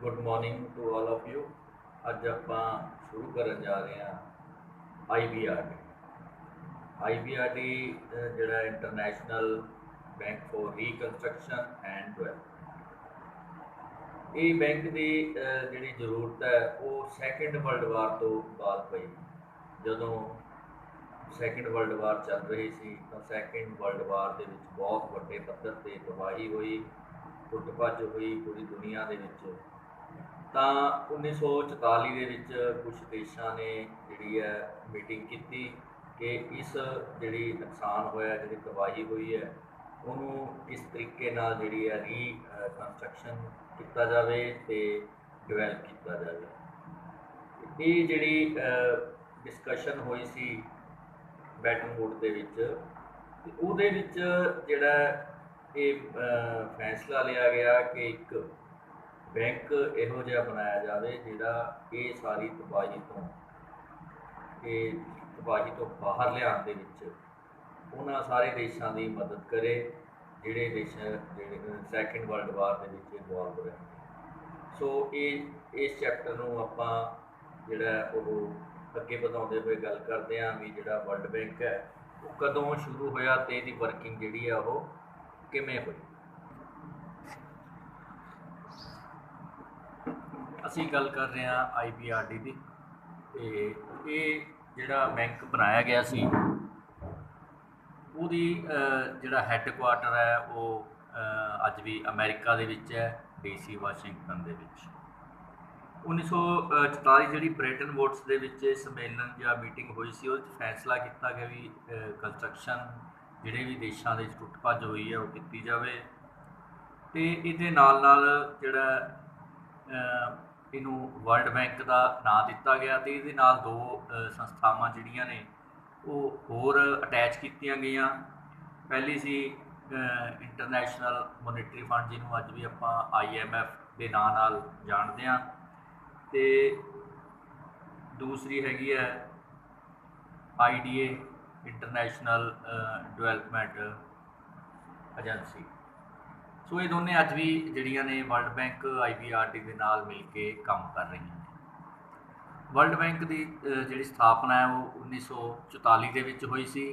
Good morning to all of you. ਅੱਜ ਆਪਾਂ ਸ਼ੁਰੂ ਕਰਨ ਜਾ ਰਹੇ ਹਾਂ IBRD। IBRD ਜਿਹੜਾ international bank for reconstruction and development. ਇਹ ਬੈਂਕ ਦੀ ਜਿਹੜੀ ਜ਼ਰੂਰਤ ਹੈ ਉਹ ਸੈਕਿੰਡ ਵਰਲਡ ਵਾਰ ਤੋਂ ਬਾਅਦ ਪਈ। ਜਦੋਂ ਸੈਕਿੰਡ ਵਰਲਡ ਵਾਰ ਚੱਲ ਰਹੀ ਸੀ ਤਾਂ ਸੈਕਿੰਡ ਵਰਲਡ ਵਾਰ ਦੇ ਵਿੱਚ ਬਹੁਤ ਵੱਡੇ ਪੱਧਰ 'ਤੇ ਤਬਾਹੀ ਹੋਈ, ਟੁੱਟ ਭੱਜ ਹੋਈ ਪੂਰੀ ਦੁਨੀਆ ਦੇ ਵਿੱਚ। ਤਾਂ 1944 ਦੇ ਵਿੱਚ ਕੁਛ ਦੇਸ਼ਾਂ ਨੇ ਜਿਹੜੀ ਹੈ ਮੀਟਿੰਗ ਕੀਤੀ ਕਿ ਇਸ ਜਿਹੜੀ ਨੁਕਸਾਨ ਹੋਇਆ, ਜਿਹੜੀ ਤਬਾਹੀ ਹੋਈ ਹੈ, ਉਹਨੂੰ ਕਿਸ ਤਰੀਕੇ ਨਾਲ ਜਿਹੜੀ ਹੈ ਰੀਕਨਸਟਰਕਸ਼ਨ ਕੀਤਾ ਜਾਵੇ ਅਤੇ ਡਿਵੈਲਪ ਕੀਤਾ ਜਾਵੇ। ਇਹ ਜਿਹੜੀ ਡਿਸਕਸ਼ਨ ਹੋਈ ਸੀ ਬੈਟਨ ਵੁੱਡ ਦੇ ਵਿੱਚ, ਅਤੇ ਉਹਦੇ ਵਿੱਚ ਜਿਹੜਾ ਇਹ ਫੈਸਲਾ ਲਿਆ ਗਿਆ ਕਿ ਇੱਕ ਬੈਂਕ ਇਹੋ ਜਿਹਾ ਬਣਾਇਆ ਜਾਵੇ ਜਿਹੜਾ ਇਹ ਸਾਰੀ ਤਬਾਹੀ ਤੋਂ ਬਾਹਰ ਲਿਆਉਣ ਦੇ ਵਿੱਚ ਉਹਨਾਂ ਸਾਰੇ ਦੇਸ਼ਾਂ ਦੀ ਮਦਦ ਕਰੇ ਜਿਹੜੇ ਦੇਸ਼ ਸੈਕਿੰਡ ਵਰਲਡ ਵਾਰ ਦੇ ਵਿੱਚ ਇਨਵੋਲਵ ਰਹੇ। ਸੋ ਇਸ ਚੈਪਟਰ ਨੂੰ ਆਪਾਂ ਜਿਹੜਾ ਉਹ ਅੱਗੇ ਵਧਾਉਂਦੇ ਹੋਏ ਗੱਲ ਕਰਦੇ ਹਾਂ ਵੀ ਜਿਹੜਾ ਵਰਲਡ ਬੈਂਕ ਹੈ ਉਹ ਕਦੋਂ ਸ਼ੁਰੂ ਹੋਇਆ ਅਤੇ ਇਹਦੀ ਵਰਕਿੰਗ ਜਿਹੜੀ ਆ ਉਹ ਕਿਵੇਂ ਹੋਈ। ਅਸੀਂ ਗੱਲ ਕਰ ਰਹੇ ਹਾਂ IBRD ਦੀ। ਅਤੇ ਇਹ ਜਿਹੜਾ ਬੈਂਕ ਬਣਾਇਆ ਗਿਆ ਸੀ ਉਹਦੀ ਜਿਹੜਾ ਹੈੱਡਕੁਆਟਰ ਹੈ ਉਹ ਅੱਜ ਵੀ ਅਮਰੀਕਾ ਦੇ ਵਿੱਚ ਹੈ, DC ਵਾਸ਼ਿੰਗਟਨ ਦੇ ਵਿੱਚ। 1944 ਜਿਹੜੀ ਬ੍ਰੈਟਨ ਵੁਡਸ ਦੇ ਵਿੱਚ ਸੰਮੇਲਨ ਜਾਂ ਮੀਟਿੰਗ ਹੋਈ ਸੀ, ਉਹਦੇ 'ਚ ਫੈਸਲਾ ਕੀਤਾ ਗਿਆ ਵੀ ਕੰਸਟਰਕਸ਼ਨ ਜਿਹੜੇ ਵੀ ਦੇਸ਼ਾਂ ਦੇ ਵਿੱਚ ਟੁੱਟ ਭੱਜ ਹੋਈ ਹੈ ਉਹ ਕੀਤੀ ਜਾਵੇ। ਅਤੇ ਇਹਦੇ ਨਾਲ ਨਾਲ ਜਿਹੜਾ ਇਹਨੂੰ ਵਰਲਡ ਬੈਂਕ ਦਾ ਨਾਂ ਦਿੱਤਾ ਗਿਆ ਅਤੇ ਇਹਦੇ ਨਾਲ ਦੋ ਸੰਸਥਾਵਾਂ ਜਿਹੜੀਆਂ ਨੇ ਉਹ ਹੋਰ ਅਟੈਚ ਕੀਤੀਆਂ ਗਈਆਂ। ਪਹਿਲੀ ਸੀ ਇੰਟਰਨੈਸ਼ਨਲ ਮੋਨੀਟਰੀ ਫੰਡ, ਜਿਹਨੂੰ ਅੱਜ ਵੀ ਆਪਾਂ IMF ਦੇ ਨਾਂ ਨਾਲ ਜਾਣਦੇ ਹਾਂ, ਅਤੇ ਦੂਸਰੀ ਹੈਗੀ ਹੈ IDA ਇੰਟਰਨੈਸ਼ਨਲ ਡਿਵੈਲਪਮੈਂਟ ਏਜੰਸੀ। ਸੋ ਇਹ ਦੋਨੇ ਅੱਜ ਵੀ ਜਿਹੜੀਆਂ ਨੇ ਵਰਲਡ ਬੈਂਕ IBRD ਦੇ ਨਾਲ ਮਿਲ ਕੇ ਕੰਮ ਕਰ ਰਹੀਆਂ ਨੇ। ਵਰਲਡ ਬੈਂਕ ਦੀ ਜਿਹੜੀ ਸਥਾਪਨਾ ਹੈ ਉਹ 1944 ਦੇ ਵਿੱਚ ਹੋਈ ਸੀ।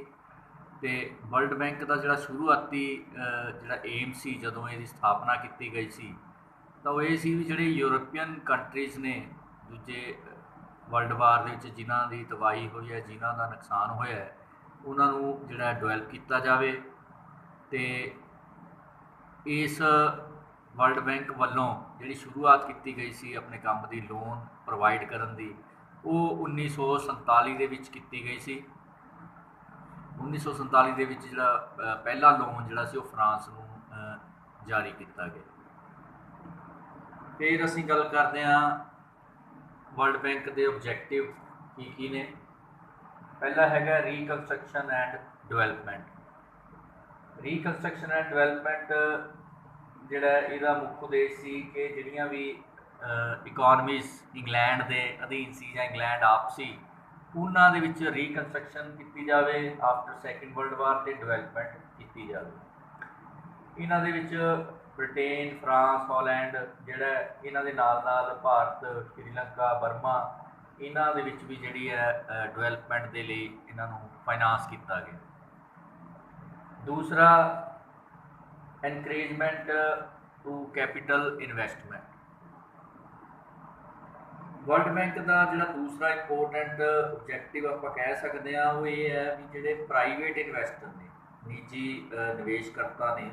ਅਤੇ ਵਰਲਡ ਬੈਂਕ ਦਾ ਜਿਹੜਾ ਸ਼ੁਰੂਆਤੀ ਜਿਹੜਾ ਏਮ ਸੀ ਜਦੋਂ ਇਹਦੀ ਸਥਾਪਨਾ ਕੀਤੀ ਗਈ ਸੀ ਤਾਂ ਉਹ ਇਹ ਸੀ ਵੀ ਜਿਹੜੇ ਯੂਰਪੀਅਨ ਕੰਟਰੀਜ਼ ਨੇ ਦੂਜੇ ਵਰਲਡ ਵਾਰ ਦੇ ਵਿੱਚ ਜਿਨ੍ਹਾਂ ਦੀ ਤਬਾਹੀ ਹੋਈ ਹੈ, ਜਿਨ੍ਹਾਂ ਦਾ ਨੁਕਸਾਨ ਹੋਇਆ ਹੈ, ਉਹਨਾਂ ਨੂੰ ਜਿਹੜਾ ਡਿਵੈਲਪ ਕੀਤਾ ਜਾਵੇ। ਅਤੇ ਇਸ ਵਰਲਡ ਬੈਂਕ ਵੱਲੋਂ ਜਿਹੜੀ ਸ਼ੁਰੂਆਤ ਕੀਤੀ ਗਈ ਸੀ ਆਪਣੇ ਕੰਮ ਦੀ ਲੋਨ ਪ੍ਰੋਵਾਈਡ ਕਰਨ ਦੀ, ਉਹ 1947 ਦੇ ਵਿੱਚ ਕੀਤੀ ਗਈ ਸੀ। 1947 ਦੇ ਵਿੱਚ ਜਿਹੜਾ ਪਹਿਲਾ ਲੋਨ ਜਿਹੜਾ ਸੀ ਉਹ ਫਰਾਂਸ ਨੂੰ ਜਾਰੀ ਕੀਤਾ ਗਿਆ। ਫਿਰ ਅਸੀਂ ਗੱਲ ਕਰਦੇ ਹਾਂ ਵਰਲਡ ਬੈਂਕ ਦੇ ਓਬਜੈਕਟਿਵ ਕੀ ਨੇ। ਪਹਿਲਾ ਹੈਗਾ reconstruction and development. Reconstruction and development ਜਿਹੜਾ ਇਹਦਾ ਮੁੱਖ ਉਦੇਸ਼ ਸੀ ਕਿ ਜਿਹੜੀਆਂ ਵੀ ਇਕੋਨਮੀਜ਼ ਇੰਗਲੈਂਡ ਦੇ ਅਧੀਨ ਸੀ ਜਾਂ ਇੰਗਲੈਂਡ ਆਪ ਸੀ, ਉਹਨਾਂ ਦੇ ਵਿੱਚ ਰੀਕਨਸਟਰਕਸ਼ਨ ਕੀਤੀ ਜਾਵੇ ਆਫਟਰ ਸੈਕਿੰਡ ਵਰਲਡ ਵਾਰ, ਅਤੇ ਡਿਵੈਲਪਮੈਂਟ ਕੀਤੀ ਜਾਵੇ। ਇਹਨਾਂ ਦੇ ਵਿੱਚ ਬ੍ਰਿਟੇਨ, ਫਰਾਂਸ, ਹਾਲੈਂਡ ਜਿਹੜਾ ਇਹਨਾਂ ਦੇ ਨਾਲ ਨਾਲ ਭਾਰਤ, ਸ਼੍ਰੀਲੰਕਾ, ਬਰਮਾ, ਇਹਨਾਂ ਦੇ ਵਿੱਚ ਵੀ ਜਿਹੜੀ ਹੈ ਡਿਵੈਲਪਮੈਂਟ ਦੇ ਲਈ ਇਹਨਾਂ ਨੂੰ ਫਾਈਨਾਂਸ ਕੀਤਾ ਗਿਆ। ਦੂਸਰਾ encouragement to capital investment. World bank ਦਾ ਜਿਹੜਾ ਦੂਸਰਾ ਇੰਪੋਰਟੈਂਟ ਓਬਜੈਕਟਿਵ ਆਪਾਂ ਕਹਿ ਸਕਦੇ ਹਾਂ ਉਹ ਇਹ ਹੈ ਵੀ ਜਿਹੜੇ ਪ੍ਰਾਈਵੇਟ ਇਨਵੈਸਟਰ ਨੇ, ਨਿੱਜੀ ਨਿਵੇਸ਼ਕਰਤਾ ਨੇ,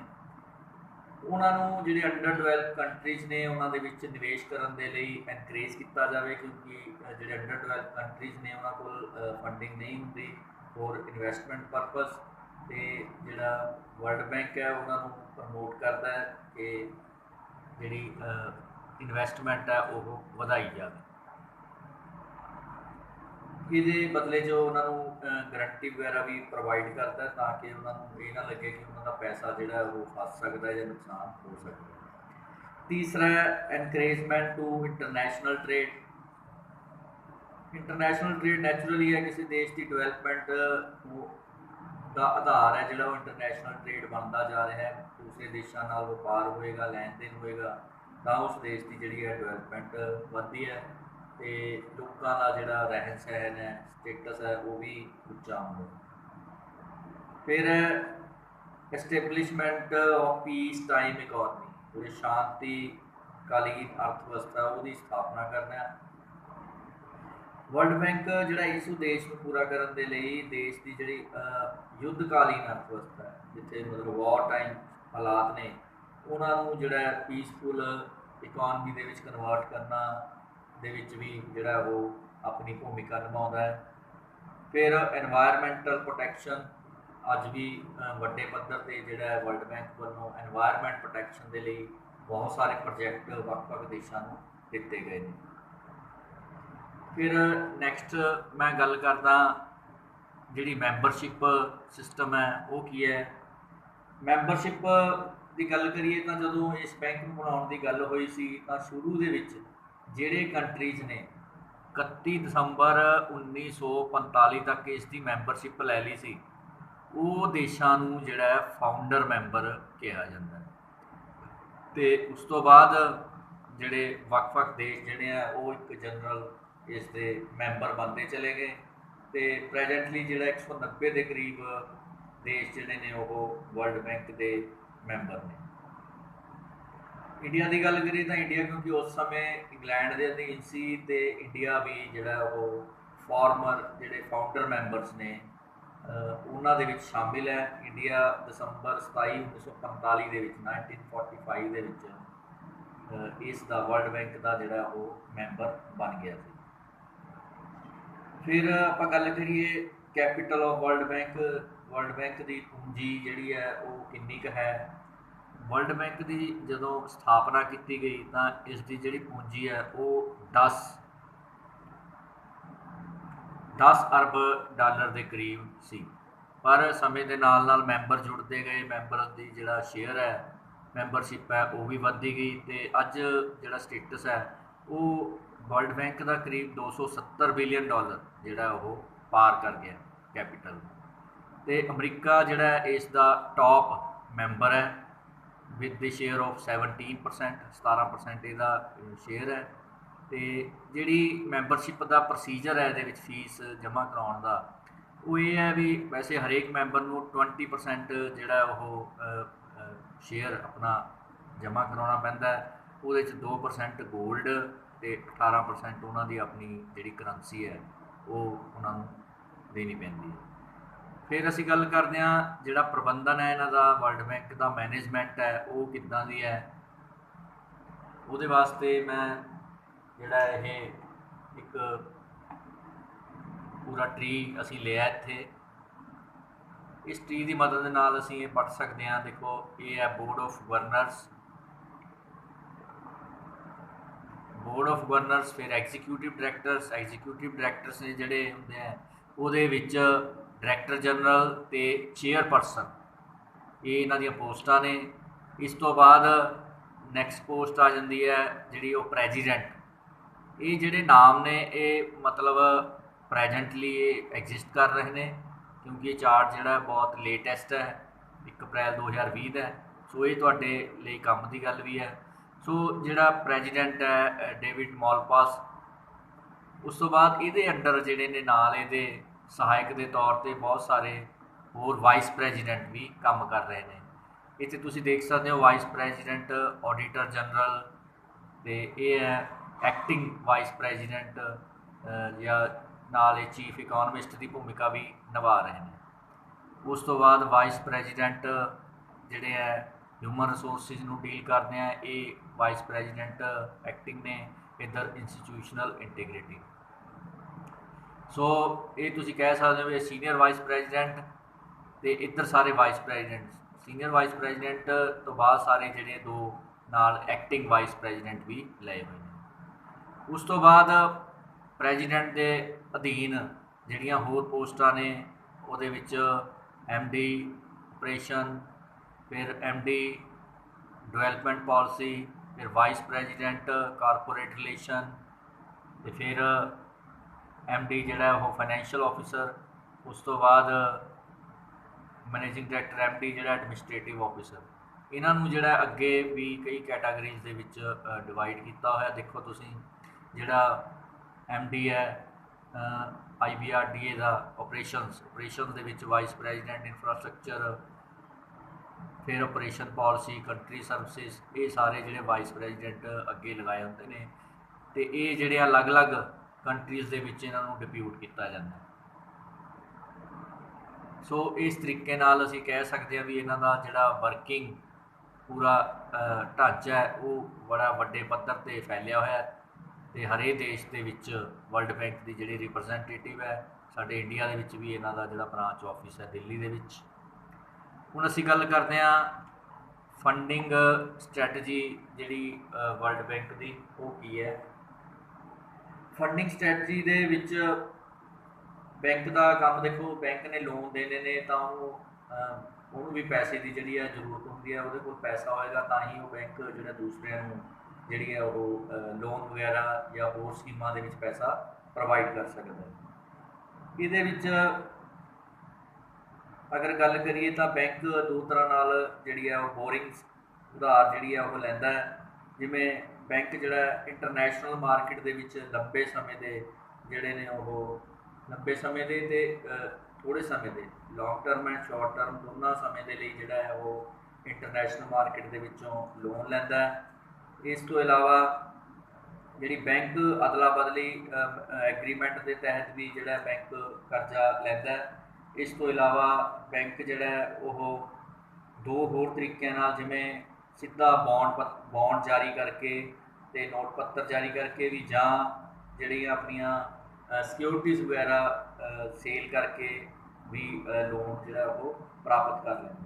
ਉਹਨਾਂ ਨੂੰ ਜਿਹੜੇ ਅੰਡਰ ਡਿਵੈਲਪ ਕੰਟਰੀਜ਼ ਨੇ ਉਹਨਾਂ ਦੇ ਵਿੱਚ ਨਿਵੇਸ਼ ਕਰਨ ਦੇ ਲਈ ਐਨਕਰੇਜ ਕੀਤਾ ਜਾਵੇ, ਕਿਉਂਕਿ ਜਿਹੜੇ ਅੰਡਰ ਡਿਵੈਲਪ ਕੰਟਰੀਜ਼ ਨੇ ਉਹਨਾਂ ਕੋਲ ਫੰਡਿੰਗ ਨਹੀਂ ਹੁੰਦੀ ਫੋਰ ਇਨਵੈਸਟਮੈਂਟ ਪਰਪਸ। ਅਤੇ ਜਿਹੜਾ ਵਰਲਡ ਬੈਂਕ ਹੈ ਉਹਨਾਂ ਨੂੰ ਪ੍ਰਮੋਟ ਕਰਦਾ ਹੈ ਕਿ ਜਿਹੜੀ ਇਨਵੈਸਟਮੈਂਟ ਹੈ ਉਹ ਵਧਾਈ ਜਾਵੇ। ਇਹਦੇ ਬਦਲੇ 'ਚ ਉਹਨਾਂ ਨੂੰ ਗਰੰਟੀ ਵਗੈਰਾ ਵੀ ਪ੍ਰੋਵਾਈਡ ਕਰਦਾ ਤਾਂ ਕਿ ਉਹਨਾਂ ਨੂੰ ਇਹ ਨਾ ਲੱਗੇ ਕਿ ਉਹਨਾਂ ਦਾ ਪੈਸਾ ਜਿਹੜਾ ਉਹ ਫਸ ਸਕਦਾ ਜਾਂ ਨੁਕਸਾਨ ਹੋ ਸਕਦਾ। ਤੀਸਰਾ encouragement to international trade. International trade naturally ਹੈ ਕਿਸੇ ਦੇਸ਼ ਦੀ ਡਿਵੈਲਪਮੈਂਟ ਦਾ ਆਧਾਰ ਹੈ, ਜਿਹੜਾ ਉਹ ਇੰਟਰਨੈਸ਼ਨਲ ਟ੍ਰੇਡ ਬਣਦਾ ਜਾ ਰਿਹਾ ਹੈ। ਦੂਸਰੇ ਦੇਸ਼ਾਂ ਨਾਲ ਵਪਾਰ ਹੋਏਗਾ, ਲੈਣ ਦੇਣ ਹੋਏਗਾ, ਤਾਂ ਉਸ ਦੇਸ਼ ਦੀ ਜਿਹੜੀ ਹੈ ਡਿਵੈਲਪਮੈਂਟ ਵੱਧਦੀ ਹੈ ਤੇ ਲੋਕਾਂ ਦਾ ਜਿਹੜਾ ਰਹਿਣ ਸਹਿਣ ਹੈ, ਸਟੇਟਸ ਹੈ, ਉਹ ਵੀ ਉੱਚਾ ਹੁੰਦਾ। ਫਿਰ establishment of piece time economy, ਜਿਹੜੀ ਸ਼ਾਂਤੀ ਕਾਲੀਨ ਅਰਥ ਵਿਵਸਥਾ ਉਹਦੀ ਸਥਾਪਨਾ ਕਰਨਾ ਹੈ। ਵਰਲਡ ਬੈਂਕ ਜਿਹੜਾ ਇਸ ਉਦੇਸ਼ ਨੂੰ ਪੂਰਾ ਕਰਨ ਦੇ ਲਈ ਦੇਸ਼ ਦੀ ਜਿਹੜੀ ਯੁੱਧਕਾਲੀਨ ਅਰਥ ਵਿਵਸਥਾ ਹੈ, ਜਿੱਥੇ ਮਤਲਬ ਵਾਰ ਟਾਈਮ ਹਾਲਾਤ ਨੇ, ਉਹਨਾਂ ਨੂੰ ਜਿਹੜਾ ਪੀਸਫੁਲ ਇਕੋਨਮੀ ਦੇ ਵਿੱਚ ਕਨਵਰਟ ਕਰਨਾ ਦੇ ਵਿੱਚ ਵੀ ਜਿਹੜਾ ਉਹ ਆਪਣੀ ਭੂਮਿਕਾ ਨਿਭਾਉਂਦਾ ਹੈ। ਫਿਰ ਐਨਵਾਇਰਮੈਂਟਲ ਪ੍ਰੋਟੈਕਸ਼ਨ, ਅੱਜ ਵੀ ਵੱਡੇ ਪੱਧਰ 'ਤੇ ਜਿਹੜਾ ਵਰਲਡ ਬੈਂਕ ਵੱਲੋਂ ਐਨਵਾਇਰਮੈਂਟ ਪ੍ਰੋਟੈਕਸ਼ਨ ਦੇ ਲਈ ਬਹੁਤ ਸਾਰੇ ਪ੍ਰੋਜੈਕਟ ਵੱਖ-ਵੱਖ ਦੇਸ਼ਾਂ ਨੂੰ ਦਿੱਤੇ ਗਏ ਨੇ। ਫਿਰ ਨੈਕਸਟ ਮੈਂ ਗੱਲ ਕਰਦਾ ਜਿਹੜੀ ਮੈਂਬਰਸ਼ਿਪ ਸਿਸਟਮ ਹੈ ਉਹ ਕੀ ਹੈ। ਮੈਂਬਰਸ਼ਿਪ ਦੀ ਗੱਲ ਕਰੀਏ ਤਾਂ ਜਦੋਂ ਇਸ ਬੈਂਕ ਨੂੰ ਬਣਾਉਣ ਦੀ ਗੱਲ ਹੋਈ ਸੀ ਤਾਂ ਸ਼ੁਰੂ ਦੇ ਵਿੱਚ ਜਿਹੜੇ ਕੰਟਰੀਜ਼ ਨੇ 31 ਦਸੰਬਰ 1945 ਤੱਕ ਇਸ ਦੀ ਮੈਂਬਰਸ਼ਿਪ ਲੈ ਲਈ ਸੀ, ਉਹ ਦੇਸ਼ਾਂ ਨੂੰ ਜਿਹੜਾ ਫਾਊਂਡਰ ਮੈਂਬਰ ਕਿਹਾ ਜਾਂਦਾ ਹੈ। ਅਤੇ ਉਸ ਤੋਂ ਬਾਅਦ ਜਿਹੜੇ ਵੱਖ-ਵੱਖ ਦੇਸ਼ ਜਿਹੜੇ ਆ ਉਹ ਇੱਕ ਜਨਰਲ ਇਸ ਦੇ ਮੈਂਬਰ ਬਣਦੇ ਚਲੇ ਗਏ ਅਤੇ ਪ੍ਰੈਜੈਂਟਲੀ ਜਿਹੜਾ 190 ਦੇ ਕਰੀਬ ਦੇਸ਼ ਜਿਹੜੇ ਨੇ ਉਹ ਵਰਲਡ ਬੈਂਕ ਦੇ ਮੈਂਬਰ ਨੇ। ਇੰਡੀਆ ਦੀ ਗੱਲ ਕਰੀਏ ਤਾਂ ਇੰਡੀਆ ਕਿਉਂਕਿ ਉਸ ਸਮੇਂ ਇੰਗਲੈਂਡ ਦੇ ਅਧੀਨ ਸੀ ਅਤੇ ਇੰਡੀਆ ਵੀ ਜਿਹੜਾ ਉਹ ਫਾਰਮਰ ਜਿਹੜੇ ਫਾਊਂਡਰ ਮੈਂਬਰਸ ਨੇ ਉਹਨਾਂ ਦੇ ਵਿੱਚ ਸ਼ਾਮਿਲ ਹੈ। ਇੰਡੀਆ ਦਸੰਬਰ 27 1945 ਦੇ ਵਿੱਚ 1945 ਦੇ ਵਿੱਚ ਇਸ ਦਾ ਵਰਲਡ ਬੈਂਕ ਦਾ ਜਿਹੜਾ ਉਹ ਮੈਂਬਰ ਬਣ ਗਿਆ ਸੀ। ਫਿਰ ਆਪਾਂ ਗੱਲ ਕਰੀਏ ਕੈਪੀਟਲ ਆਫ ਵਰਲਡ ਬੈਂਕ ਦੀ ਪੂੰਜੀ ਜਿਹੜੀ ਹੈ ਉਹ ਕਿੰਨੀ ਕੁ ਹੈ। ਵਰਲਡ ਬੈਂਕ ਦੀ ਜਦੋਂ ਸਥਾਪਨਾ ਕੀਤੀ ਗਈ ਤਾਂ ਇਸ ਦੀ ਜਿਹੜੀ ਪੂੰਜੀ ਹੈ ਉਹ 10 ਅਰਬ ਡਾਲਰ ਦੇ ਕਰੀਬ ਸੀ, ਪਰ ਸਮੇਂ ਦੇ ਨਾਲ ਨਾਲ ਮੈਂਬਰ ਜੁੜਦੇ ਗਏ, ਮੈਂਬਰ ਦੀ ਜਿਹੜਾ ਸ਼ੇਅਰ ਹੈ, ਮੈਂਬਰਸ਼ਿਪ ਹੈ ਉਹ ਵੀ ਵੱਧਦੀ ਗਈ ਅਤੇ ਅੱਜ ਜਿਹੜਾ ਸਟੇਟਸ ਹੈ ਉਹ ਵਰਲਡ ਬੈਂਕ ਦਾ ਕਰੀਬ 270 ਬਿਲੀਅਨ ਡਾਲਰ ਜਿਹੜਾ ਉਹ ਪਾਰ ਕਰ ਗਿਆ ਕੈਪੀਟਲ। ਅਤੇ ਅਮਰੀਕਾ ਜਿਹੜਾ ਇਸ ਦਾ ਟੌਪ ਮੈਂਬਰ ਹੈ ਵਿਦ ਦੀ ਸ਼ੇਅਰ ਆਫ 17%, 17% ਇਹਦਾ ਸ਼ੇਅਰ ਹੈ। ਅਤੇ ਜਿਹੜੀ ਮੈਂਬਰਸ਼ਿਪ ਦਾ ਪ੍ਰੋਸੀਜਰ ਹੈ ਇਹਦੇ ਵਿੱਚ ਫੀਸ ਜਮ੍ਹਾਂ ਕਰਾਉਣ ਦਾ, ਉਹ ਇਹ ਹੈ ਵੀ ਵੈਸੇ ਹਰੇਕ ਮੈਂਬਰ ਨੂੰ 20% ਜਿਹੜਾ ਉਹ ਸ਼ੇਅਰ ਆਪਣਾ ਜਮ੍ਹਾਂ ਕਰਾਉਣਾ ਪੈਂਦਾ ਹੈ। ਉਹਦੇ 'ਚ 2% ਗੋਲਡ ਅਤੇ 18% ਉਹਨਾਂ ਦੀ ਆਪਣੀ ਜਿਹੜੀ ਕਰੰਸੀ ਹੈ ਉਹ ਉਹਨਾਂ ਨੂੰ ਦੇਣੀ ਪੈਂਦੀ ਹੈ। ਫਿਰ ਅਸੀਂ ਗੱਲ ਕਰਦੇ ਹਾਂ ਜਿਹੜਾ ਪ੍ਰਬੰਧਨ ਹੈ ਇਹਨਾਂ ਦਾ, ਵਰਲਡ ਬੈਂਕ ਦਾ ਮੈਨੇਜਮੈਂਟ ਹੈ ਉਹ ਕਿੱਦਾਂ ਦੀ ਹੈ। ਉਹਦੇ ਵਾਸਤੇ ਮੈਂ ਜਿਹੜਾ ਇਹ ਇੱਕ ਪੂਰਾ ਟਰੀ ਅਸੀਂ ਲਿਆ ਇੱਥੇ। ਇਸ ਟਰੀ ਦੀ ਮਦਦ ਦੇ ਨਾਲ ਅਸੀਂ ਇਹ ਪੜ੍ਹ ਸਕਦੇ ਹਾਂ। ਦੇਖੋ ਇਹ ਹੈ ਬੋਰਡ ਆਫ ਗਵਰਨਰਸ, ਫਿਰ ਐਗਜ਼ੀਕਿਊਟਿਵ ਡਾਇਰੈਕਟਰਸ ਨੇ ਜਿਹੜੇ ਹੁੰਦੇ ਆ, ਉਹਦੇ ਵਿੱਚ ਡਾਇਰੈਕਟਰ ਜਨਰਲ ਅਤੇ ਚੇਅਰਪਰਸਨ, ਇਹ ਇਹਨਾਂ ਦੀਆਂ ਪੋਸਟਾਂ ਨੇ। ਇਸ ਤੋਂ ਬਾਅਦ ਨੈਕਸਟ ਪੋਸਟ ਆ ਜਾਂਦੀ ਹੈ ਜਿਹੜੀ ਉਹ ਪ੍ਰੈਜ਼ੀਡੈਂਟ। ਇਹ ਜਿਹੜੇ ਨਾਮ ਨੇ ਇਹ ਮਤਲਬ ਪ੍ਰੈਜੈਂਟਲੀ ਇਹ ਐਗਜ਼ਿਸਟ ਕਰ ਰਹੇ ਨੇ ਕਿਉਂਕਿ ਇਹ ਚਾਰਟ ਜਿਹੜਾ ਬਹੁਤ ਲੇਟੈਸਟ ਹੈ, 1 ਅਪ੍ਰੈਲ 2020 ਦਾ। ਸੋ ਇਹ ਤੁਹਾਡੇ ਲਈ ਕੰਮ ਦੀ ਗੱਲ ਵੀ ਹੈ। ਸੋ ਜਿਹੜਾ ਪ੍ਰੈਜ਼ੀਡੈਂਟ ਹੈ ਡੇਵਿਡ ਮਾਲਪਾਸ। ਉਸ ਤੋਂ ਬਾਅਦ ਇਹਦੇ ਅੰਡਰ ਜਿਹੜੇ ਨੇ ਨਾਲ ਇਹਦੇ ਸਹਾਇਕ ਦੇ ਤੌਰ 'ਤੇ ਬਹੁਤ ਸਾਰੇ ਹੋਰ ਵਾਈਸ ਪ੍ਰੈਜ਼ੀਡੈਂਟ ਵੀ ਕੰਮ ਕਰ ਰਹੇ ਨੇ। ਇੱਥੇ ਤੁਸੀਂ ਦੇਖ ਸਕਦੇ ਹੋ ਵਾਈਸ ਪ੍ਰੈਜ਼ੀਡੈਂਟ, ਆਡੀਟਰ ਜਨਰਲ, ਅਤੇ ਇਹ ਹੈ ਐਕਟਿੰਗ ਵਾਈਸ ਪ੍ਰੈਜ਼ੀਡੈਂਟ ਜਾਂ ਨਾਲ ਇਹ ਚੀਫ ਇਕੋਨਮਿਸਟ ਦੀ ਭੂਮਿਕਾ ਵੀ ਨਿਭਾ ਰਹੇ ਨੇ। ਉਸ ਤੋਂ ਬਾਅਦ ਵਾਈਸ ਪ੍ਰੈਜ਼ੀਡੈਂਟ ਜਿਹੜੇ ਹੈ ਹਿਊਮਨ ਰਿਸੋਰਸਿਸ ਨੂੰ ਡੀਲ ਕਰਦੇ ਆ, ਇਹ ਵਾਈਸ ਪ੍ਰੈਜ਼ੀਡੈਂਟ ਐਕਟਿੰਗ ਨੇ। ਇੱਧਰ ਇੰਸਟੀਟਿਊਸ਼ਨਲ ਇੰਟੀਗ੍ਰਿਟੀ। ਸੋ ਇਹ ਤੁਸੀਂ ਕਹਿ ਸਕਦੇ ਹੋ ਵੀ ਸੀਨੀਅਰ ਵਾਈਸ ਪ੍ਰੈਜ਼ੀਡੈਂਟ ਅਤੇ ਇੱਧਰ ਸਾਰੇ vice president. Senior vice president ਤੋਂ ਬਾਅਦ ਸਾਰੇ ਜਿਹੜੇ ਦੋ ਨਾਲ ਐਕਟਿੰਗ ਵਾਈਸ ਪ੍ਰੈਜ਼ੀਡੈਂਟ ਵੀ ਲਏ ਹੋਏ ਨੇ। ਉਸ ਤੋਂ ਬਾਅਦ ਪ੍ਰੈਜ਼ੀਡੈਂਟ ਦੇ ਅਧੀਨ ਜਿਹੜੀਆਂ ਹੋਰ ਪੋਸਟਾਂ ਨੇ ਉਹਦੇ ਵਿੱਚ MD ਆਪਰੇਸ਼ਨ, ਫਿਰ MD ਡਿਵੈਲਪਮੈਂਟ ਪਾਲਿਸੀ, ਫਿਰ ਵਾਈਸ ਪ੍ਰੈਜ਼ੀਡੈਂਟ ਕਾਰਪੋਰੇਟ ਰਿਲੇਸ਼ਨ, ਅਤੇ ਫਿਰ MD ਜਿਹੜਾ ਉਹ ਫਾਈਨੈਂਸ਼ੀਅਲ ਆਫਿਸਰ। ਉਸ ਤੋਂ ਬਾਅਦ ਮੈਨੇਜਿੰਗ ਡਾਇਰੈਕਟਰ MD ਜਿਹੜਾ ਐਡਮਿਨਿਸਟ੍ਰੇਟਿਵ ਆਫਿਸਰ। ਇਹਨਾਂ ਨੂੰ ਜਿਹੜਾ ਅੱਗੇ ਵੀ ਕਈ ਕੈਟਾਗਰੀਜ਼ ਦੇ ਵਿੱਚ ਡਿਵਾਈਡ ਕੀਤਾ ਹੋਇਆ। ਦੇਖੋ ਤੁਸੀਂ ਜਿਹੜਾ MD ਹੈ IBRDA ਦਾ ਆਪਰੇਸ਼ਨ ਦੇ ਵਿੱਚ ਵਾਈਸ ਪ੍ਰੈਜ਼ੀਡੈਂਟ ਇਨਫਰਾਸਟਰਕਚਰ, ਫਿਰ ਆਪਰੇਸ਼ਨ ਪਾਲਿਸੀ, ਕੰਟਰੀ ਸਰਵਿਸਿਜ਼, ਇਹ ਸਾਰੇ ਜਿਹੜੇ ਵਾਈਸ ਪ੍ਰੈਜ਼ੀਡੈਂਟ ਅੱਗੇ ਲਗਾਏ ਹੁੰਦੇ ਨੇ ਤੇ ਇਹ ਜਿਹੜੇ ਅਲੱਗ-ਅਲੱਗ ਕੰਟਰੀਜ਼ ਦੇ ਵਿੱਚ ਇਹਨਾਂ ਨੂੰ ਡਿਪਿਊਟ ਕੀਤਾ ਜਾਂਦਾ। ਸੋ ਇਸ ਤਰੀਕੇ ਨਾਲ ਅਸੀਂ ਕਹਿ ਸਕਦੇ ਹਾਂ ਵੀ ਇਹਨਾਂ ਦਾ ਜਿਹੜਾ ਵਰਕਿੰਗ ਪੂਰਾ ਢਾਂਚਾ ਹੈ ਉਹ ਬੜਾ ਵੱਡੇ ਪੱਧਰ 'ਤੇ ਫੈਲਿਆ ਹੋਇਆ ਤੇ ਹਰੇਕ ਦੇਸ਼ ਦੇ ਵਿੱਚ ਵਰਲਡ ਬੈਂਕ ਦੀ ਜਿਹੜੀ ਰਿਪਰੈਜ਼ੈਂਟੇਟਿਵ ਹੈ। ਸਾਡੇ ਇੰਡੀਆ ਦੇ ਵਿੱਚ ਵੀ ਇਹਨਾਂ ਦਾ ਜਿਹੜਾ ਬ੍ਰਾਂਚ ਆਫਿਸ ਹੈ ਦਿੱਲੀ ਦੇ ਵਿੱਚ। ਹੁਣ ਅਸੀਂ ਗੱਲ ਕਰਦੇ ਹਾਂ ਫੰਡਿੰਗ ਸਟ੍ਰੈਟਜੀ ਜਿਹੜੀ ਵਰਲਡ ਬੈਂਕ ਦੀ, ਉਹ ਕੀ ਹੈ। ਫੰਡਿੰਗ ਸਟ੍ਰੈਟਜੀ ਦੇ ਵਿੱਚ ਬੈਂਕ ਦਾ ਕੰਮ ਦੇਖੋ, ਬੈਂਕ ਨੇ ਲੋਨ ਦੇਣੇ ਨੇ ਤਾਂ ਉਹਨੂੰ ਵੀ ਪੈਸੇ ਦੀ ਜਿਹੜੀ ਹੈ ਜ਼ਰੂਰਤ ਹੁੰਦੀ ਹੈ। ਉਹਦੇ ਕੋਲ ਪੈਸਾ ਹੋਏਗਾ ਤਾਂ ਹੀ ਉਹ ਬੈਂਕ ਜਿਹੜਾ ਦੂਸਰਿਆਂ ਨੂੰ ਜਿਹੜੀ ਹੈ ਉਹ ਲੋਨ ਵਗੈਰਾ ਜਾਂ ਹੋਰ ਸਕੀਮਾਂ ਦੇ ਵਿੱਚ ਪੈਸਾ ਪ੍ਰੋਵਾਈਡ ਕਰ ਸਕਦਾ। ਇਹਦੇ ਵਿੱਚ ਅਗਰ ਗੱਲ ਕਰੀਏ ਤਾਂ ਬੈਂਕ ਦੋ ਤਰ੍ਹਾਂ ਨਾਲ ਜਿਹੜੀ ਹੈ ਉਹ ਬੋਰਿੰਗ ਉਧਾਰ ਜਿਹੜੀ ਹੈ ਉਹ ਲੈਂਦਾ ਹੈ। ਜਿਵੇਂ ਬੈਂਕ ਜਿਹੜਾ ਇੰਟਰਨੈਸ਼ਨਲ ਮਾਰਕੀਟ ਦੇ ਵਿੱਚ ਲੰਬੇ ਸਮੇਂ ਦੇ ਜਿਹੜੇ ਨੇ ਉਹ ਲੰਬੇ ਸਮੇਂ ਦੇ ਅਤੇ ਥੋੜ੍ਹੇ ਸਮੇਂ ਦੇ long term and short term ਦੋਨਾਂ ਸਮੇਂ ਦੇ ਲਈ ਜਿਹੜਾ ਹੈ ਉਹ ਇੰਟਰਨੈਸ਼ਨਲ ਮਾਰਕੀਟ ਦੇ ਵਿੱਚੋਂ ਲੋਨ ਲੈਂਦਾ ਹੈ। ਇਸ ਤੋਂ ਇਲਾਵਾ ਜਿਹੜੀ ਬੈਂਕ ਅਦਲਾ ਬਦਲੀ ਐਗਰੀਮੈਂਟ ਦੇ ਤਹਿਤ ਵੀ ਜਿਹੜਾ ਬੈਂਕ ਕਰਜ਼ਾ ਲੈਂਦਾ। ਇਸ ਤੋਂ ਇਲਾਵਾ ਬੈਂਕ ਜਿਹੜਾ ਉਹ ਦੋ ਹੋਰ ਤਰੀਕਿਆਂ ਨਾਲ, ਜਿਵੇਂ ਸਿੱਧਾ ਬੌਂਡ ਜਾਰੀ ਕਰਕੇ ਅਤੇ ਨੋਟ ਪੱਤਰ ਜਾਰੀ ਕਰਕੇ ਵੀ, ਜਾਂ ਜਿਹੜੀਆਂ ਆਪਣੀਆਂ ਸਿਕਿਉਰਿਟੀਜ਼ ਵਗੈਰਾ ਸੇਲ ਕਰਕੇ ਵੀ ਲੋਨ ਜਿਹੜਾ ਉਹ ਪ੍ਰਾਪਤ ਕਰ ਲੈਂਦਾ।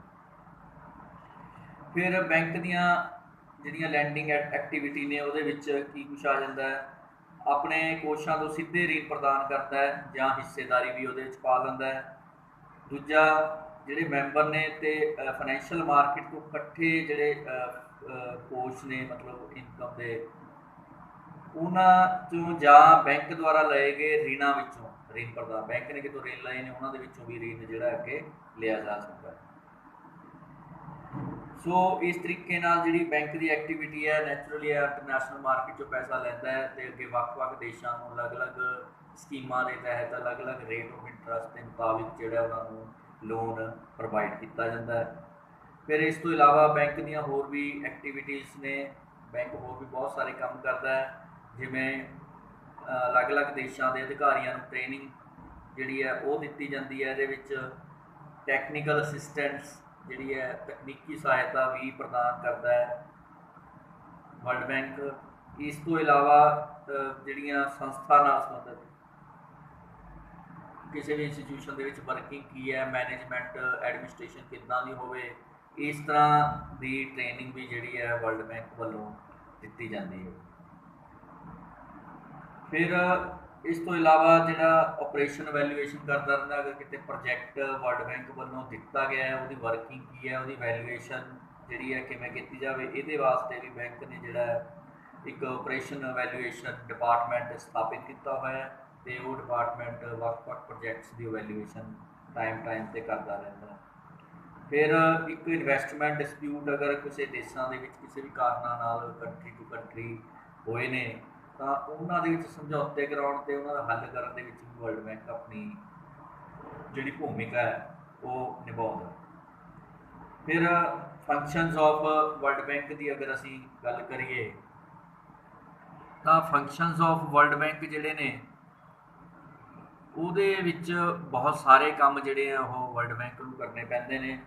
ਫਿਰ ਬੈਂਕ ਦੀਆਂ ਜਿਹੜੀਆਂ ਲੈਂਡਿੰਗ ਐਕਟੀਵਿਟੀ ਨੇ ਉਹਦੇ ਵਿੱਚ ਕੀ ਕੁਛ ਆ ਜਾਂਦਾ ਹੈ। ਆਪਣੇ ਕੋਸ਼ਾਂ ਤੋਂ ਸਿੱਧੇ ਰੀਨ ਪ੍ਰਦਾਨ ਕਰਦਾ ਹੈ ਜਾਂ ਹਿੱਸੇਦਾਰੀ ਵੀ ਉਹਦੇ ਵਿੱਚ ਪਾ ਲੈਂਦਾ ਹੈ। ਦੂਜਾ, ਜਿਹੜੇ ਮੈਂਬਰ ਨੇ ਅਤੇ ਫਾਈਨੈਂਸ਼ੀਅਲ ਮਾਰਕੀਟ ਤੋਂ ਇਕੱਠੇ ਜਿਹੜੇ ਕੋਸ਼ ਨੇ, ਮਤਲਬ ਇਨਕਮ ਦੇ, ਉਹਨਾਂ 'ਚੋਂ ਜਾਂ ਬੈਂਕ ਦੁਆਰਾ ਲਏ ਗਏ ਰੀਨਾਂ ਵਿੱਚੋਂ ਰੀਨ ਪ੍ਰਦਾਨ, ਬੈਂਕ ਨੇ ਕਿਤੋਂ ਰੀਨ ਲਏ ਨੇ ਉਹਨਾਂ ਦੇ ਵਿੱਚੋਂ ਵੀ ਰੀਨ ਜਿਹੜਾ ਅੱਗੇ ਲਿਆ ਜਾ ਸਕਦਾ ਹੈ। ਸੋ ਇਸ ਤਰੀਕੇ ਨਾਲ ਜਿਹੜੀ ਬੈਂਕ ਦੀ ਐਕਟੀਵਿਟੀ ਹੈ, ਨੈਚੁਰਲੀ ਇੰਟਰਨੈਸ਼ਨਲ ਮਾਰਕੀਟ 'ਚੋਂ ਪੈਸਾ ਲੈਂਦਾ ਹੈ ਅਤੇ ਅੱਗੇ ਵੱਖ-ਵੱਖ ਦੇਸ਼ਾਂ ਨੂੰ ਅਲੱਗ-ਅਲੱਗ ਸਕੀਮਾਂ ਦੇ ਤਹਿਤ ਅਲੱਗ-ਅਲੱਗ ਰੇਟ ਆਫ ਇੰਟਰਸਟ ਦੇ ਮੁਤਾਬਿਕ ਜਿਹੜਾ ਉਹਨਾਂ ਨੂੰ ਲੋਨ ਪ੍ਰੋਵਾਈਡ ਕੀਤਾ ਜਾਂਦਾ ਹੈ। ਫਿਰ ਇਸ ਤੋਂ ਇਲਾਵਾ ਬੈਂਕ ਦੀਆਂ ਹੋਰ ਵੀ ਐਕਟੀਵਿਟੀਜ਼ ਨੇ। ਬੈਂਕ ਹੋਰ ਵੀ ਬਹੁਤ ਸਾਰੇ ਕੰਮ ਕਰਦਾ ਹੈ, ਜਿਵੇਂ ਅਲੱਗ-ਅਲੱਗ ਦੇਸ਼ਾਂ ਦੇ ਅਧਿਕਾਰੀਆਂ ਨੂੰ ਟ੍ਰੇਨਿੰਗ ਜਿਹੜੀ ਹੈ ਉਹ ਦਿੱਤੀ ਜਾਂਦੀ ਹੈ। ਇਹਦੇ ਵਿੱਚ ਟੈਕਨੀਕਲ ਅਸਿਸਟੈਂਟਸ ਜਿਹੜੀ ਹੈ, ਤਕਨੀਕੀ ਸਹਾਇਤਾ ਵੀ ਪ੍ਰਦਾਨ ਕਰਦਾ ਹੈ ਵਰਲਡ ਬੈਂਕ। ਇਸ ਤੋਂ ਇਲਾਵਾ ਜਿਹੜੀਆਂ ਸੰਸਥਾ ਨਾਲ ਸੰਬੰਧਿਤ ਕਿਸੇ ਵੀ ਇੰਸਟੀਟਿਊਸ਼ਨ ਦੇ ਵਿੱਚ ਵਰਕਿੰਗ ਕੀ ਹੈ, ਮੈਨੇਜਮੈਂਟ ਐਡਮਿਨਿਸਟ੍ਰੇਸ਼ਨ ਕਿੱਦਾਂ ਦੀ ਹੋਵੇ, ਇਸ ਤਰ੍ਹਾਂ ਦੀ ਟ੍ਰੇਨਿੰਗ ਵੀ ਜਿਹੜੀ ਹੈ ਵਰਲਡ ਬੈਂਕ ਵੱਲੋਂ ਦਿੱਤੀ ਜਾਂਦੀ ਹੈ। ਫਿਰ ਇਸ ਤੋਂ ਇਲਾਵਾ ਜਿਹੜਾ ਆਪਰੇਸ਼ਨ ਵੈਲਿਊਏਸ਼ਨ ਕਰਦਾ ਰਹਿੰਦਾ। ਅਗਰ ਕਿਤੇ ਪ੍ਰੋਜੈਕਟ ਵਰਲਡ ਬੈਂਕ ਵੱਲੋਂ ਦਿੱਤਾ ਗਿਆ ਹੈ, ਉਹਦੀ ਵਰਕਿੰਗ ਕੀ ਹੈ, ਉਹਦੀ ਵੈਲਿਊਏਸ਼ਨ ਜਿਹੜੀ ਹੈ ਕਿਵੇਂ ਕੀਤੀ ਜਾਵੇ, ਇਹਦੇ ਵਾਸਤੇ ਵੀ ਬੈਂਕ ਨੇ ਜਿਹੜਾ ਇੱਕ ਆਪਰੇਸ਼ਨ ਵੈਲਿਊਏਸ਼ਨ ਡਿਪਾਰਟਮੈਂਟ ਸਥਾਪਿਤ ਕੀਤਾ ਹੋਇਆ ਅਤੇ ਉਹ ਡਿਪਾਰਟਮੈਂਟ ਵੱਖ-ਵੱਖ ਪ੍ਰੋਜੈਕਟਸ ਦੀ ਵੈਲਿਊਏਸ਼ਨ ਟਾਈਮ 'ਤੇ ਕਰਦਾ ਰਹਿੰਦਾ। ਫਿਰ ਇੱਕ ਇਨਵੈਸਟਮੈਂਟ ਡਿਸਪਿਊਟ ਅਗਰ ਕਿਸੇ ਦੇਸ਼ਾਂ ਦੇ ਵਿੱਚ ਕਿਸੇ ਵੀ ਕਾਰਨਾਂ ਨਾਲ ਕੰਟਰੀ ਟੂ ਕੰਟਰੀ ਹੋਏ ਨੇ ਤਾਂ ਉਹਨਾਂ ਦੇ ਵਿੱਚ ਸਮਝੌਤੇ ਕਰਾਉਣ ਅਤੇ ਉਹਨਾਂ ਦਾ ਹੱਲ ਕਰਨ ਦੇ ਵਿੱਚ ਵੀ ਵਰਲਡ ਬੈਂਕ ਆਪਣੀ ਜਿਹੜੀ ਭੂਮਿਕਾ ਹੈ ਉਹ ਨਿਭਾਉਂਦਾ। ਫਿਰ ਫੰਕਸ਼ਨਸ ਆਫ ਵਰਲਡ ਬੈਂਕ ਦੀ ਅਗਰ ਅਸੀਂ ਗੱਲ ਕਰੀਏ ਤਾਂ ਫੰਕਸ਼ਨਸ ਆਫ ਵਰਲਡ ਬੈਂਕ ਜਿਹੜੇ ਨੇ ਉਹਦੇ ਵਿੱਚ ਬਹੁਤ ਸਾਰੇ ਕੰਮ ਜਿਹੜੇ ਆ ਉਹ ਵਰਲਡ ਬੈਂਕ ਨੂੰ ਕਰਨੇ ਪੈਂਦੇ ਨੇ,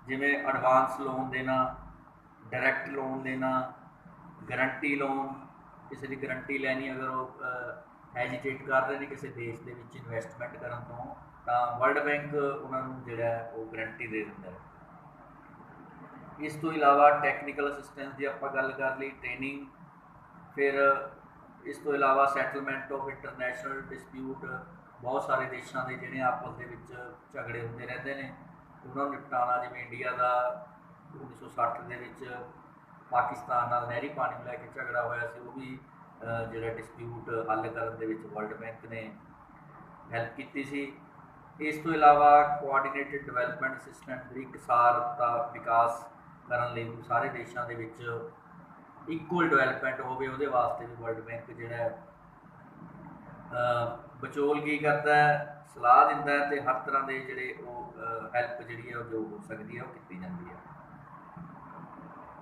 ਜਿਵੇਂ ਐਡਵਾਂਸ ਲੋਨ ਦੇਣਾ, ਡਾਇਰੈਕਟ ਲੋਨ ਦੇਣਾ, ਗਰੰਟੀ ਲੋਨ, ਕਿਸੇ ਦੀ ਗਰੰਟੀ ਲੈਣੀ ਅਗਰ ਉਹ ਹੈਜੀਟੇਟ ਕਰ ਰਹੇ ਨੇ ਕਿਸੇ ਦੇਸ਼ ਦੇ ਵਿੱਚ ਇਨਵੈਸਟਮੈਂਟ ਕਰਨ ਤੋਂ, ਤਾਂ ਵਰਲਡ ਬੈਂਕ ਉਹਨਾਂ ਨੂੰ ਜਿਹੜਾ ਉਹ ਗਰੰਟੀ ਦੇ ਦਿੰਦਾ ਹੈ। ਇਸ ਤੋਂ ਇਲਾਵਾ ਟੈਕਨੀਕਲ ਅਸਿਸਟੈਂਸ ਦੀ ਆਪਾਂ ਗੱਲ ਕਰ ਲਈ, ਟ੍ਰੇਨਿੰਗ। ਫਿਰ ਇਸ ਤੋਂ ਇਲਾਵਾ ਸੈਟਲਮੈਂਟ ਆਫ ਇੰਟਰਨੈਸ਼ਨਲ ਡਿਸਪਿਊਟ, ਬਹੁਤ ਸਾਰੇ ਦੇਸ਼ਾਂ ਦੇ ਜਿਹੜੇ ਆਪਸ ਦੇ ਵਿੱਚ ਝਗੜੇ ਹੁੰਦੇ ਰਹਿੰਦੇ ਨੇ, ਉਹਨਾਂ ਨੂੰ ਨਿਪਟਾਉਣਾ। ਜਿਵੇਂ ਇੰਡੀਆ ਦਾ 1960 ਦੇ ਵਿੱਚ ਪਾਕਿਸਤਾਨ ਨਾਲ ਨਹਿਰੀ ਪਾਣੀ ਨੂੰ ਲੈ ਕੇ ਝਗੜਾ ਹੋਇਆ ਸੀ, ਉਹ ਵੀ ਜਿਹੜਾ ਡਿਸਪਿਊਟ ਹੱਲ ਕਰਨ ਦੇ ਵਿੱਚ ਵਰਲਡ ਬੈਂਕ ਨੇ ਹੈਲਪ ਕੀਤੀ ਸੀ। ਇਸ ਤੋਂ ਇਲਾਵਾ ਕੋਆਰਡੀਨੇਟਿਡ ਡਿਵੈਲਪਮੈਂਟ ਅਸਿਸਟੈਂਟ, ਇਕਸਾਰ ਦਾ ਵਿਕਾਸ ਕਰਨ ਲਈ ਸਾਰੇ ਦੇਸ਼ਾਂ ਦੇ ਵਿੱਚ ਇਕੁਅਲ ਡਿਵੈਲਪਮੈਂਟ ਹੋਵੇ, ਉਹਦੇ ਵਾਸਤੇ ਵੀ ਵਰਲਡ ਬੈਂਕ ਜਿਹੜਾ ਹੈ ਵਿਚੋਲਗੀ ਕਰਦਾ ਹੈ, ਸਲਾਹ ਦਿੰਦਾ ਹੈ ਅਤੇ ਹਰ ਤਰ੍ਹਾਂ ਦੇ ਜਿਹੜੇ ਉਹ ਹੈਲਪ ਜਿਹੜੀ ਹੈ ਉਹ ਜੋ ਹੋ ਸਕਦੀ ਹੈ ਉਹ ਕੀਤੀ ਜਾਂਦੀ ਹੈ।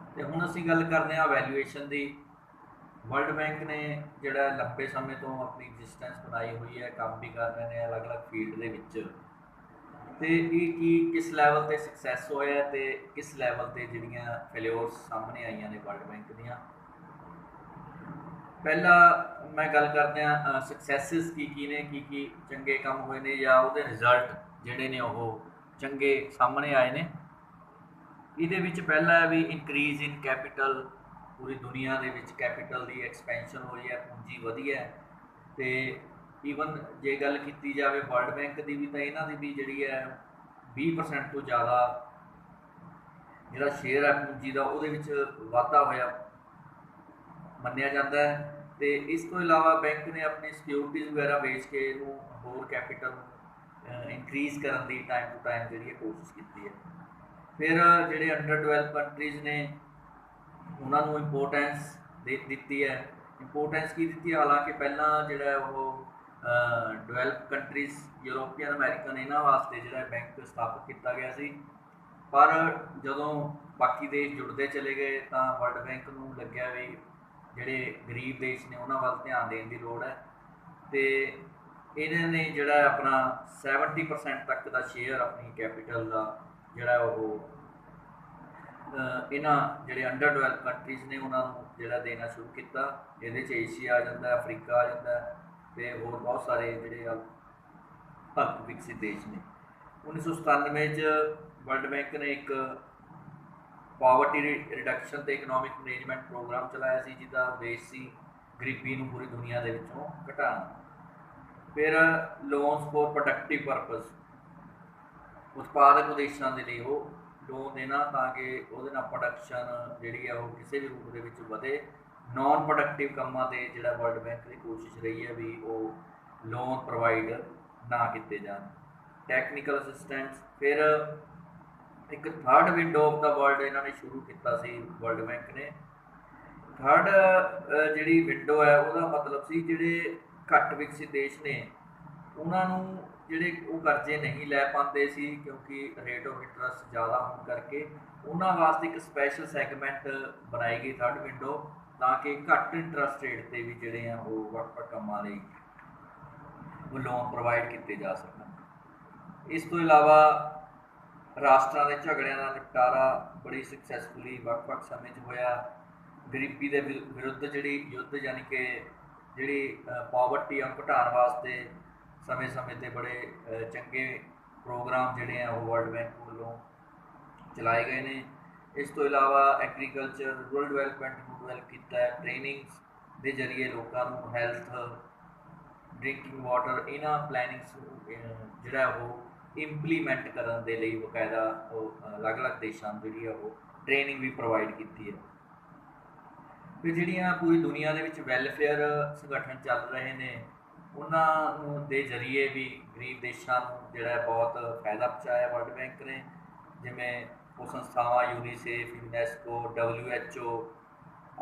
ਅਤੇ ਹੁਣ ਅਸੀਂ ਗੱਲ ਕਰਦੇ ਹਾਂ ਵੈਲਿਊਏਸ਼ਨ ਦੀ। ਵਰਲਡ ਬੈਂਕ ਨੇ ਜਿਹੜਾ ਲੰਬੇ ਸਮੇਂ ਤੋਂ ਆਪਣੀ ਐਗਜ਼ਿਸਟੈਂਸ ਬਣਾਈ ਹੋਈ ਹੈ, ਕੰਮ ਵੀ ਕਰ ਰਹੇ ਨੇ ਅਲੱਗ-ਅਲੱਗ ਫੀਲਡ ਦੇ ਵਿੱਚ, ਅਤੇ ਇਹ ਕੀ ਕਿਸ ਲੈਵਲ 'ਤੇ ਸਕਸੈਸ ਹੋਇਆ ਅਤੇ ਕਿਸ ਲੈਵਲ 'ਤੇ ਜਿਹੜੀਆਂ ਫੇਲਿਓਰਸ ਸਾਹਮਣੇ ਆਈਆਂ ਨੇ ਵਰਲਡ ਬੈਂਕ ਦੀਆਂ। ਪਹਿਲਾਂ ਮੈਂ ਗੱਲ ਕਰਦੇ ਹਾਂ ਸਕਸੈਸਿਸ ਕੀ ਨੇ, ਕੀ ਚੰਗੇ ਕੰਮ ਹੋਏ ਨੇ ਜਾਂ ਉਹਦੇ ਰਿਜ਼ਲਟ ਜਿਹੜੇ ਨੇ ਉਹ ਚੰਗੇ ਸਾਹਮਣੇ ਆਏ ਨੇ। ਇਹਦੇ ਵਿੱਚ ਪਹਿਲਾ ਹੈ ਵੀ ਇਨਕਰੀਜ਼ ਇਨ ਕੈਪੀਟਲ, ਪੂਰੀ ਦੁਨੀਆ ਦੇ ਵਿੱਚ ਕੈਪੀਟਲ ਦੀ ਐਕਸਪੈਂਸ਼ਨ ਹੋਈ ਹੈ, ਪੂੰਜੀ ਵਧੀ ਹੈ। ਅਤੇ ਈਵਨ ਜੇ ਗੱਲ ਕੀਤੀ ਜਾਵੇ ਵਰਲਡ ਬੈਂਕ ਦੀ ਵੀ, ਤਾਂ ਇਹਨਾਂ ਦੀ ਵੀ ਜਿਹੜੀ ਹੈ 20% ਤੋਂ ਜ਼ਿਆਦਾ ਜਿਹੜਾ ਸ਼ੇਅਰ ਹੈ ਪੂੰਜੀ ਦਾ ਉਹਦੇ ਵਿੱਚ ਵਾਧਾ ਹੋਇਆ ਮੰਨਿਆ ਜਾਂਦਾ ਹੈ। ਅਤੇ ਇਸ ਤੋਂ ਇਲਾਵਾ ਬੈਂਕ ਨੇ ਆਪਣੀ ਸਿਕਿਉਰਿਟੀਜ਼ ਵਗੈਰਾ ਵੇਚ ਕੇ ਇਹਨੂੰ ਹੋਰ ਕੈਪੀਟਲ ਇਨਕਰੀਜ਼ ਕਰਨ ਦੀ ਟਾਈਮ ਟੂ ਟਾਈਮ ਜਿਹੜੀ ਹੈ ਕੋਸ਼ਿਸ਼ ਕੀਤੀ ਹੈ। ਫਿਰ ਜਿਹੜੇ ਅੰਡਰ ਡਿਵੈਲਪ ਕੰਟਰੀਜ਼ ਨੇ ਉਹਨਾਂ ਨੂੰ ਇੰਪੋਰਟੈਂਸ ਦਿੱਤੀ ਹੈ। ਇੰਪੋਰਟੈਂਸ ਕੀ ਦਿੱਤੀ ਹੈ, ਹਾਲਾਂਕਿ ਪਹਿਲਾਂ ਜਿਹੜਾ ਉਹ ਡਿਵੈਲਪ ਕੰਟਰੀਜ਼ ਯੂਰੋਪੀਅਨ ਅਮੈਰੀਕਨ ਇਹਨਾਂ ਵਾਸਤੇ ਜਿਹੜਾ ਬੈਂਕ ਸਥਾਪਿਤ ਕੀਤਾ ਗਿਆ ਸੀ, ਪਰ ਜਦੋਂ ਬਾਕੀ ਦੇਸ਼ ਜੁੜਦੇ ਚਲੇ ਗਏ ਤਾਂ ਵਰਲਡ ਬੈਂਕ ਨੂੰ ਲੱਗਿਆ ਵੀ ਜਿਹੜੇ ਗਰੀਬ ਦੇਸ਼ ਨੇ ਉਹਨਾਂ ਵੱਲ ਧਿਆਨ ਦੇਣ ਦੀ ਲੋੜ ਹੈ। ਅਤੇ ਇਹਨਾਂ ਨੇ ਜਿਹੜਾ ਆਪਣਾ 70% ਤੱਕ ਦਾ ਸ਼ੇਅਰ ਆਪਣੀ ਕੈਪੀਟਲ ਦਾ ਜਿਹੜਾ ਉਹ ਇਹਨਾਂ ਜਿਹੜੇ ਅੰਡਰ ਡਿਵੈਲਪ ਕੰਟਰੀਜ਼ ਨੇ ਉਹਨਾਂ ਨੂੰ ਜਿਹੜਾ ਦੇਣਾ ਸ਼ੁਰੂ ਕੀਤਾ। ਇਹਦੇ 'ਚ ਏਸ਼ੀਆ ਆ ਜਾਂਦਾ, ਅਫਰੀਕਾ ਆ ਜਾਂਦਾ ਅਤੇ ਹੋਰ ਬਹੁਤ ਸਾਰੇ ਜਿਹੜੇ ਅਲਪ ਵਿਕਸਿਤ ਦੇਸ਼ ਨੇ। 1997 'ਚ ਵਰਲਡ ਬੈਂਕ ਨੇ ਇੱਕ ਪਾਵਰਟੀ ਰਿਡਕਸ਼ਨ ਅਤੇ ਇਕਨੋਮਿਕ ਮੈਨੇਜਮੈਂਟ ਪ੍ਰੋਗਰਾਮ ਚਲਾਇਆ ਸੀ, ਜਿਹਦਾ ਉਦੇਸ਼ ਸੀ ਗਰੀਬੀ ਨੂੰ ਪੂਰੀ ਦੁਨੀਆ ਦੇ ਵਿੱਚੋਂ ਘਟਾਉਣਾ। ਫਿਰ ਲੋਨਸ ਫੋਰ ਪ੍ਰੋਡਕਟਿਵ ਪਰਪਸ, ਉਤਪਾਦਕ ਉਦੇਸ਼ਾਂ ਦੇ ਲਈ ਉਹ ਲੋਨ ਦੇਣਾ ਤਾਂ ਕਿ ਉਹਦੇ ਨਾਲ ਪ੍ਰੋਡਕਸ਼ਨ ਜਿਹੜੀ ਆ ਉਹ ਕਿਸੇ ਵੀ ਰੂਪ ਦੇ ਵਿੱਚ ਵਧੇ। ਨੋਨ ਪ੍ਰੋਡਕਟਿਵ ਕੰਮਾਂ 'ਤੇ ਜਿਹੜਾ ਵਰਲਡ ਬੈਂਕ ਦੀ ਕੋਸ਼ਿਸ਼ ਰਹੀ ਹੈ ਵੀ ਉਹ ਲੋਨ ਪ੍ਰੋਵਾਈਡ ਨਾ ਕੀਤੇ ਜਾਣ। ਟੈਕਨੀਕਲ ਅਸਿਸਟੈਂਸ, ਫਿਰ ਇੱਕ third window of the world ਇਹਨਾਂ ਨੇ ਸ਼ੁਰੂ ਕੀਤਾ ਸੀ ਵਰਲਡ ਬੈਂਕ ਨੇ। ਥਰਡ ਜਿਹੜੀ ਵਿੰਡੋ ਹੈ ਉਹਦਾ ਮਤਲਬ ਸੀ ਜਿਹੜੇ ਘੱਟ ਵਿਕਸਿਤ ਦੇਸ਼ ਨੇ ਉਹਨਾਂ ਨੂੰ ਜਿਹੜੇ ਉਹ ਕਰਜ਼ੇ ਨਹੀਂ ਲੈ ਪਾਉਂਦੇ ਸੀ ਕਿਉਂਕਿ ਰੇਟ ਆਫ ਇੰਟਰਸਟ ਜ਼ਿਆਦਾ ਹੋਣ ਕਰਕੇ, ਉਹਨਾਂ ਵਾਸਤੇ ਇੱਕ ਸਪੈਸ਼ਲ ਸੈਗਮੈਂਟ ਬਣਾਈ ਗਈ ਥਰਡ ਵਿੰਡੋ, ਤਾਂ ਕਿ ਘੱਟ ਇੰਟਰਸਟ ਰੇਟ 'ਤੇ ਵੀ ਜਿਹੜੇ ਆ ਉਹ ਵੱਖ-ਵੱਖ ਕੰਮਾਂ ਲਈ ਉਹ ਲੋਨ ਪ੍ਰੋਵਾਈਡ ਕੀਤੇ ਜਾ ਸਕਣ। ਇਸ ਤੋਂ ਇਲਾਵਾ ਰਾਸ਼ਟਰਾਂ ਦੇ ਝਗੜਿਆਂ ਦਾ ਨਿਪਟਾਰਾ ਬੜੀ ਸਕਸੈਸਫੁਲੀ ਵੱਖ-ਵੱਖ ਸਮੇਂ 'ਚ ਹੋਇਆ। ਗਰੀਬੀ ਦੇ ਵਿਰੁੱਧ ਜਿਹੜੀ ਯੁੱਧ, ਯਾਨੀ ਕਿ ਜਿਹੜੀ ਪਾਵਰਟੀ ਆ ਘਟਾਉਣ ਵਾਸਤੇ ਸਮੇਂ-ਸਮੇਂ 'ਤੇ ਬੜੇ ਚੰਗੇ ਪ੍ਰੋਗਰਾਮ ਜਿਹੜੇ ਆ ਉਹ ਵਰਲਡ ਬੈਂਕ ਵੱਲੋਂ ਚਲਾਏ ਗਏ ਨੇ। ਇਸ ਤੋਂ ਇਲਾਵਾ ਐਗਰੀਕਲਚਰ, ਰੂਰਲ ਡਿਵੈਲਪਮੈਂਟ ਨੂੰ ਡਿਵੈਲਪ ਕੀਤਾ ਹੈ। ਟ੍ਰੇਨਿੰਗਸ ਦੇ ਜ਼ਰੀਏ ਲੋਕਾਂ ਨੂੰ ਹੈਲਥ, ਡਰਿੰਕਿੰਗ ਵਾਟਰ, ਇਹਨਾਂ ਪਲੈਨਿੰਗਸ ਜਿਹੜਾ ਉਹ ਇੰਪਲੀਮੈਂਟ ਕਰਨ ਦੇ ਲਈ ਬਕਾਇਦਾ ਉਹ ਅਲੱਗ-ਅਲੱਗ ਦੇਸ਼ਾਂ ਨੂੰ ਜਿਹੜੀ ਆ ਉਹ ਟ੍ਰੇਨਿੰਗ ਵੀ ਪ੍ਰੋਵਾਈਡ ਕੀਤੀ ਹੈ। ਫਿਰ ਜਿਹੜੀਆਂ ਪੂਰੀ ਦੁਨੀਆ ਦੇ ਵਿੱਚ ਵੈਲਫੇਅਰ ਸੰਗਠਨ ਚੱਲ ਰਹੇ ਨੇ ਉਹਨਾਂ ਨੂੰ ਦੇ ਜ਼ਰੀਏ ਵੀ ਗਰੀਬ ਦੇਸ਼ਾਂ ਨੂੰ ਜਿਹੜਾ ਬਹੁਤ ਫਾਇਦਾ ਪਹੁੰਚਾਇਆ ਵਰਲਡ ਬੈਂਕ ਨੇ, ਜਿਵੇਂ ਉਹ ਸੰਸਥਾਵਾਂ ਯੂਨੀਸੇਫ, ਯੂਨੈਸਕੋ, WHO,